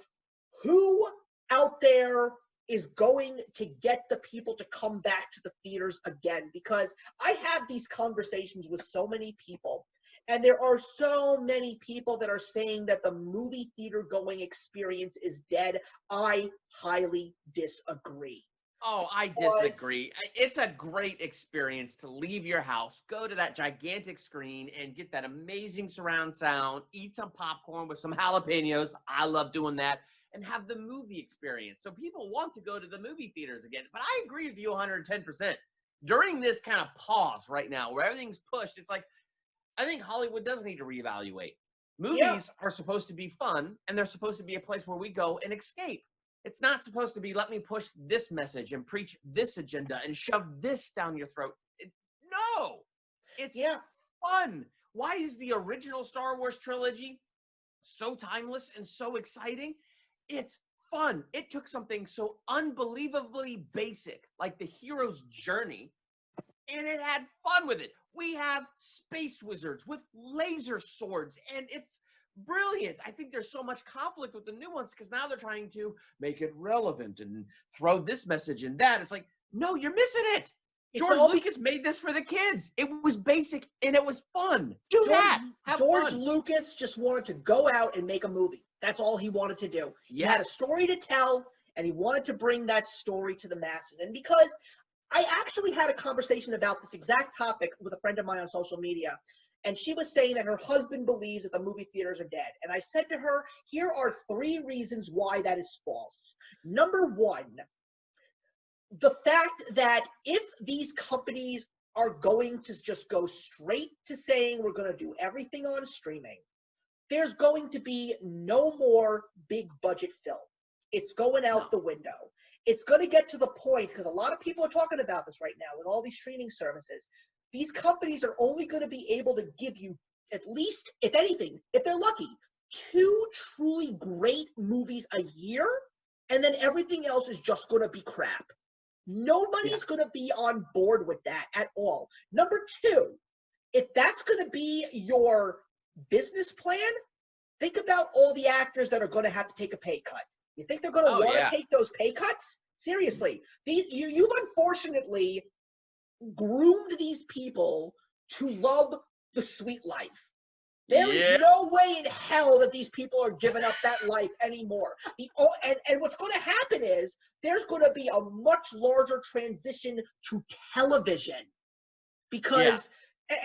who out there is going to get the people to come back to the theaters again? Because I have these conversations with so many people, and there are so many people that are saying that the movie theater going experience is dead. I highly disagree. Oh, I disagree. It's a great experience to leave your house, go to that gigantic screen, and get that amazing surround sound, eat some popcorn with some jalapenos. I love doing that. And have the movie experience. So people want to go to the movie theaters again. But I agree with you 110%. During this kind of pause right now where everything's pushed, it's like, I think Hollywood does need to reevaluate. Movies are supposed to be fun, and they're supposed to be a place where we go and escape. It's not supposed to be, let me push this message and preach this agenda and shove this down your throat. No! It's fun. Why is the original Star Wars trilogy so timeless and so exciting? It's fun. It took something so unbelievably basic, like the hero's journey, and it had fun with it. We have space wizards with laser swords, and it's brilliant. I think there's so much conflict with the new ones because now they're trying to make it relevant and throw this message and that. It's like, no, you're missing it. George Lucas made this for the kids. It was basic and it was fun. Do that. Have George fun. Lucas just wanted to go out and make a movie. That's all he wanted to do. He had a story to tell, and he wanted to bring that story to the masses. And because I actually had a conversation about this exact topic with a friend of mine on social media, and she was saying that her husband believes that the movie theaters are dead. And I said to her, here are 3 reasons why that is false. Number 1, the fact that if these companies are going to just go straight to saying we're going to do everything on streaming, there's going to be no more big budget film. It's going out the window. It's going to get to the point, because a lot of people are talking about this right now with all these streaming services. These companies are only going to be able to give you, at least, if anything, if they're lucky, 2 truly great movies a year, and then everything else is just going to be crap. Nobody's going to be on board with that at all. Number 2, if that's going to be your business plan, think about all the actors that are going to have to take a pay cut. You think they're going to want to take those pay cuts? Seriously, you've unfortunately groomed these people to love the sweet life. There is no way in hell that these people are giving up that life anymore. And what's going to happen is there's going to be a much larger transition to television, because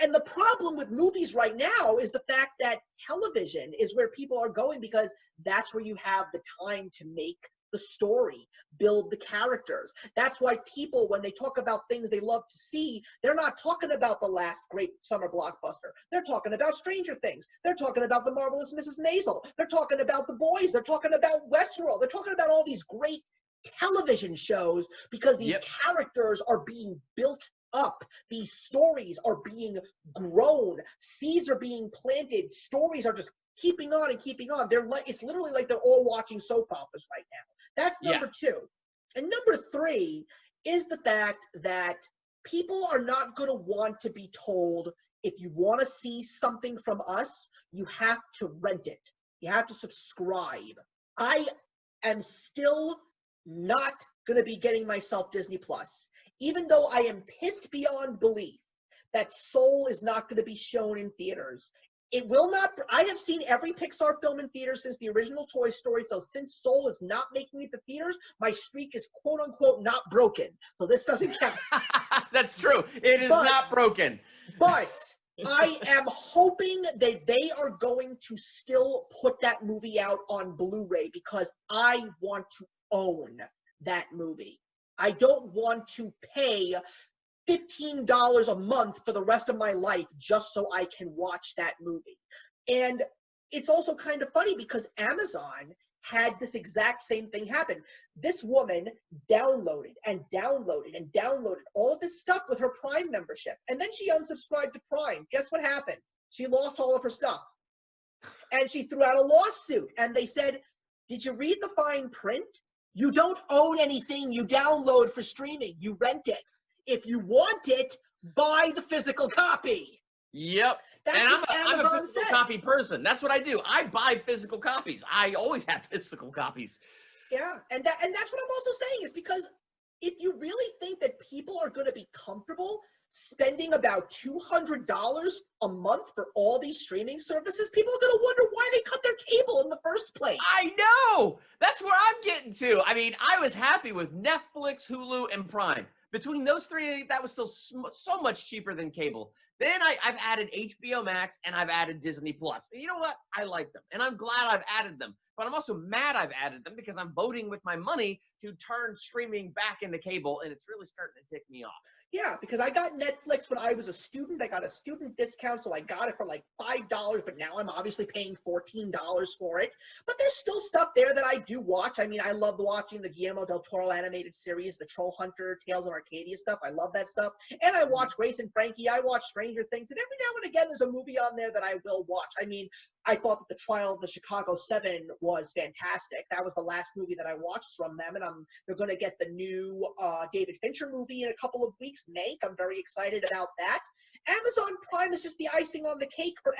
and the problem with movies right now is the fact that television is where people are going, because that's where you have the time to make the story, build the characters. That's why people, when they talk about things they love to see, they're not talking about the last great summer blockbuster. They're talking about Stranger Things. They're talking about The Marvelous Mrs. Maisel. They're talking about The Boys. They're talking about Westworld. They're talking about all these great television shows, because these characters are being built up. These stories are being grown. Seeds are being planted. Stories are just keeping on and keeping on. It's literally like they're all watching soap operas right now. That's number 2. And number 3 is the fact that people are not going to want to be told, if you want to see something from us, you have to rent it. You have to subscribe. I am still not going to be getting myself Disney Plus, even though I am pissed beyond belief that Soul is not going to be shown in theaters. It will not. I have seen every Pixar film in theaters since the original Toy Story, so since Soul is not making it to theaters, my streak is quote-unquote not broken. So this doesn't count. That's true. It is not broken. But I am hoping that they are going to still put that movie out on Blu-ray, because I want to own that movie. I don't want to pay $15 a month for the rest of my life just so I can watch that movie. And it's also kind of funny because Amazon had this exact same thing happen. This woman downloaded and downloaded and downloaded all of this stuff with her Prime membership. And then she unsubscribed to Prime. Guess what happened? She lost all of her stuff. And she threw out a lawsuit. And they said, did you read the fine print? You don't own anything you download for streaming. You rent it. If you want it, buy the physical copy. Yep. That's and what I'm Amazon a physical said. copy person. That's what I do. I buy physical copies. I always have physical copies. Yeah, and that's what I'm also saying is because if you really think that people are going to be comfortable spending about $200 a month for all these streaming services, people are going to wonder why they cut their cable in the first place. I know. That's where I'm getting to. I mean, I was happy with Netflix, Hulu, and Prime. Between those three, that was still so much cheaper than cable. Then I've added HBO Max and I've added Disney Plus. And you know what? I like them. And I'm glad I've added them. But I'm also mad I've added them because I'm voting with my money to turn streaming back into cable. And it's really starting to tick me off. Yeah, because I got Netflix when I was a student. I got a student discount, so I got it for like $5, but now I'm obviously paying $14 for it. But there's still stuff there that I do watch. I mean, I love watching the Guillermo del Toro animated series, the Troll Hunter, Tales of Arcadia stuff. I love that stuff. And I watch Grace and Frankie. I watch Stranger Things. And every now and again, there's a movie on there that I will watch. I mean, I thought that The Trial of the Chicago 7 was fantastic. That was the last movie that I watched from them. And they're going to get the new David Fincher movie in a couple of weeks. Make. I'm very excited about that. Amazon Prime is just the icing on the cake for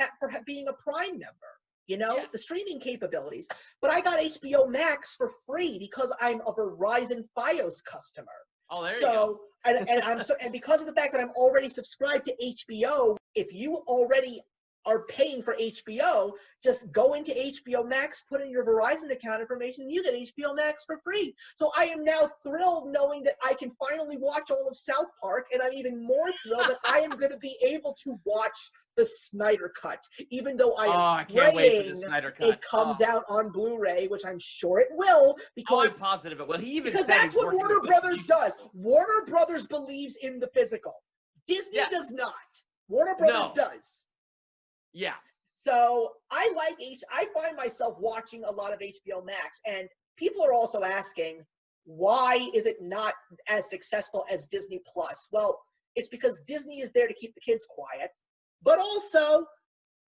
being a Prime member, you know, Yes. the streaming capabilities. But I got HBO Max for free because I'm a Verizon Fios customer. Oh, there you go. And because of the fact that I'm already subscribed to HBO, if you already are paying for HBO, just go into HBO Max, put in your Verizon account information, and you get HBO Max for free. So I am now thrilled knowing that I can finally watch all of South Park, and I'm even more thrilled that I am going to be able to watch the Snyder Cut, even though I can't wait for praying the Snyder Cut. it comes out on Blu-ray, which I'm sure it will, because I'm positive it will. He even because said that's he's what working Warner with Brothers distribution. does. Warner Brothers believes in the physical. Disney Yes. does not. Warner Brothers No. does. Yeah. So I find myself watching a lot of HBO Max, and people are also asking, why is it not as successful as Disney Plus? Well, it's because Disney is there to keep the kids quiet, but also,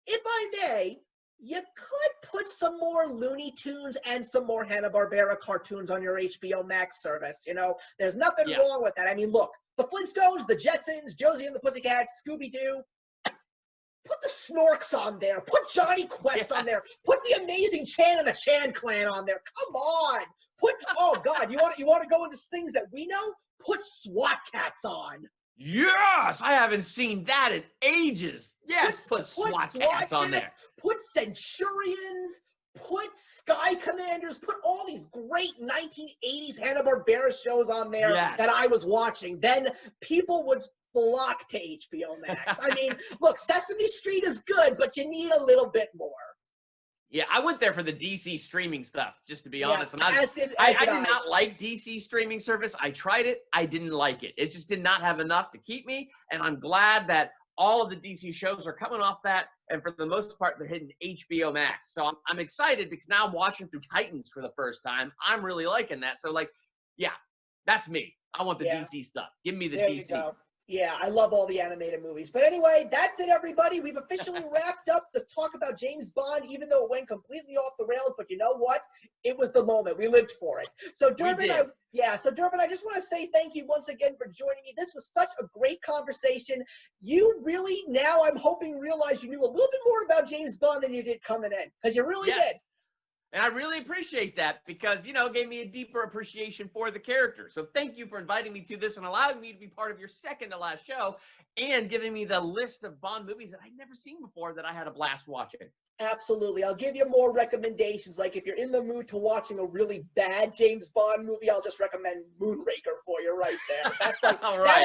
if I may, you could put some more Looney Tunes and some more Hanna-Barbera cartoons on your HBO Max service. You know, there's nothing wrong with that. I mean, look, the Flintstones, the Jetsons, Josie and the Pussycats, Scooby-Doo. Put the Snorks on there. Put Johnny Quest on there. Put the Amazing Chan and the Chan Clan on there. Come on. Oh God, you want to go into things that we know? Put SWAT Cats on. Yes, I haven't seen that in ages. Yes, put SWAT Cats on there. Put Centurions. Put Sky Commanders. Put all these great 1980s Hanna-Barbera shows on there that I was watching. Then people would flock to HBO Max. I mean, look, Sesame Street is good, but you need a little bit more. Yeah, I went there for the DC streaming stuff, just to be honest. And I did not like DC streaming service. I tried it. I didn't like it. It just did not have enough to keep me. And I'm glad that all of the DC shows are coming off that. And for the most part, they're hitting HBO Max. So I'm excited because now I'm watching through Titans for the first time. I'm really liking that. So, like, yeah, that's me. I want the DC stuff. Give me the DC. You go. Yeah, I love all the animated movies. But anyway, that's it, everybody. We've officially wrapped up the talk about James Bond, even though it went completely off the rails. But you know what? It was the moment. We lived for it. So, Durban, Durban, I just want to say thank you once again for joining me. This was such a great conversation. You really, now I'm hoping, realize you knew a little bit more about James Bond than you did coming in. Because you really did. And I really appreciate that because, you know, it gave me a deeper appreciation for the character. So thank you for inviting me to this and allowing me to be part of your second to last show and giving me the list of Bond movies that I'd never seen before that I had a blast watching. Absolutely. I'll give you more recommendations. Like if you're in the mood to watching a really bad James Bond movie, I'll just recommend Moonraker for you right there. That's like that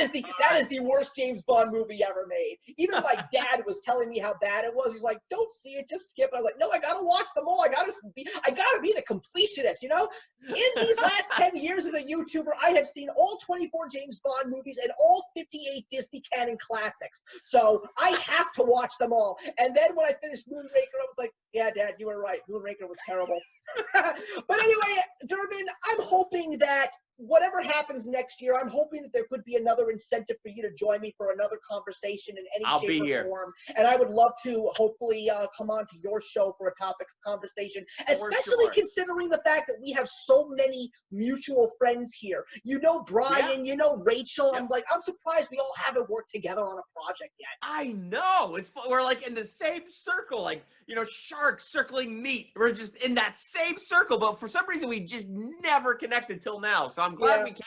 is the worst James Bond movie ever made. Even my dad was telling me how bad it was. He's like, "Don't see it, just skip it." I was like, "No, I gotta watch them all. I gotta be the completionist." You know, in these last 10 years as a YouTuber, I have seen all 24 James Bond movies and all 58 Disney canon classics. So I have to watch them all. And then when I finished Moonraker, I was like, yeah, Dad, you were right. Moonraker was terrible. But anyway, Durbin, I'm hoping that whatever happens next year, I'm hoping that there could be another incentive for you to join me for another conversation in any shape or form. And I would love to hopefully come on to your show for a topic of conversation, especially considering the fact that we have so many mutual friends here. You know Brian, you know Rachel. I'm surprised we all haven't worked together on a project yet. I know. We're like in the same circle, like, you know, sharks circling meat. We're just in that same circle, but for some reason we just never connected till now. So I'm glad we can.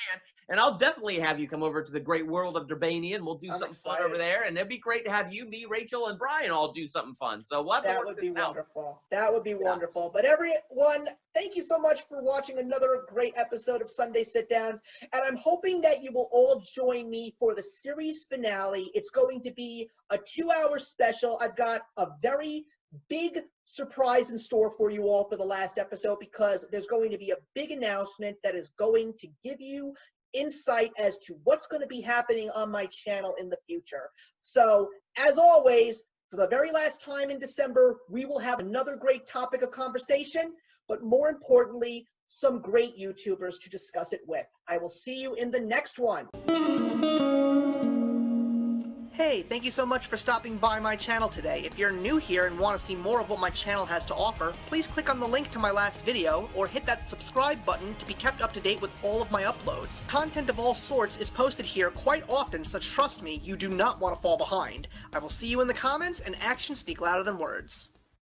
And I'll definitely have you come over to the great world of Durbania, and we'll do something fun over there. And it'd be great to have you, me, Rachel, and Brian all do something fun. So that would be wonderful. That would be wonderful. But everyone, thank you so much for watching another great episode of Sunday Sit Downs. And I'm hoping that you will all join me for the series finale. It's going to be a 2-hour special. I've got a very big surprise in store for you all for the last episode, because there's going to be a big announcement that is going to give you insight as to what's going to be happening on my channel in the future. So, as always, for the very last time in December, we will have another great topic of conversation, but more importantly, some great YouTubers to discuss it with. I will see you in the next one. Hey, thank you so much for stopping by my channel today. If you're new here and want to see more of what my channel has to offer, please click on the link to my last video or hit that subscribe button to be kept up to date with all of my uploads. Content of all sorts is posted here quite often, so trust me, you do not want to fall behind. I will see you in the comments, and actions speak louder than words.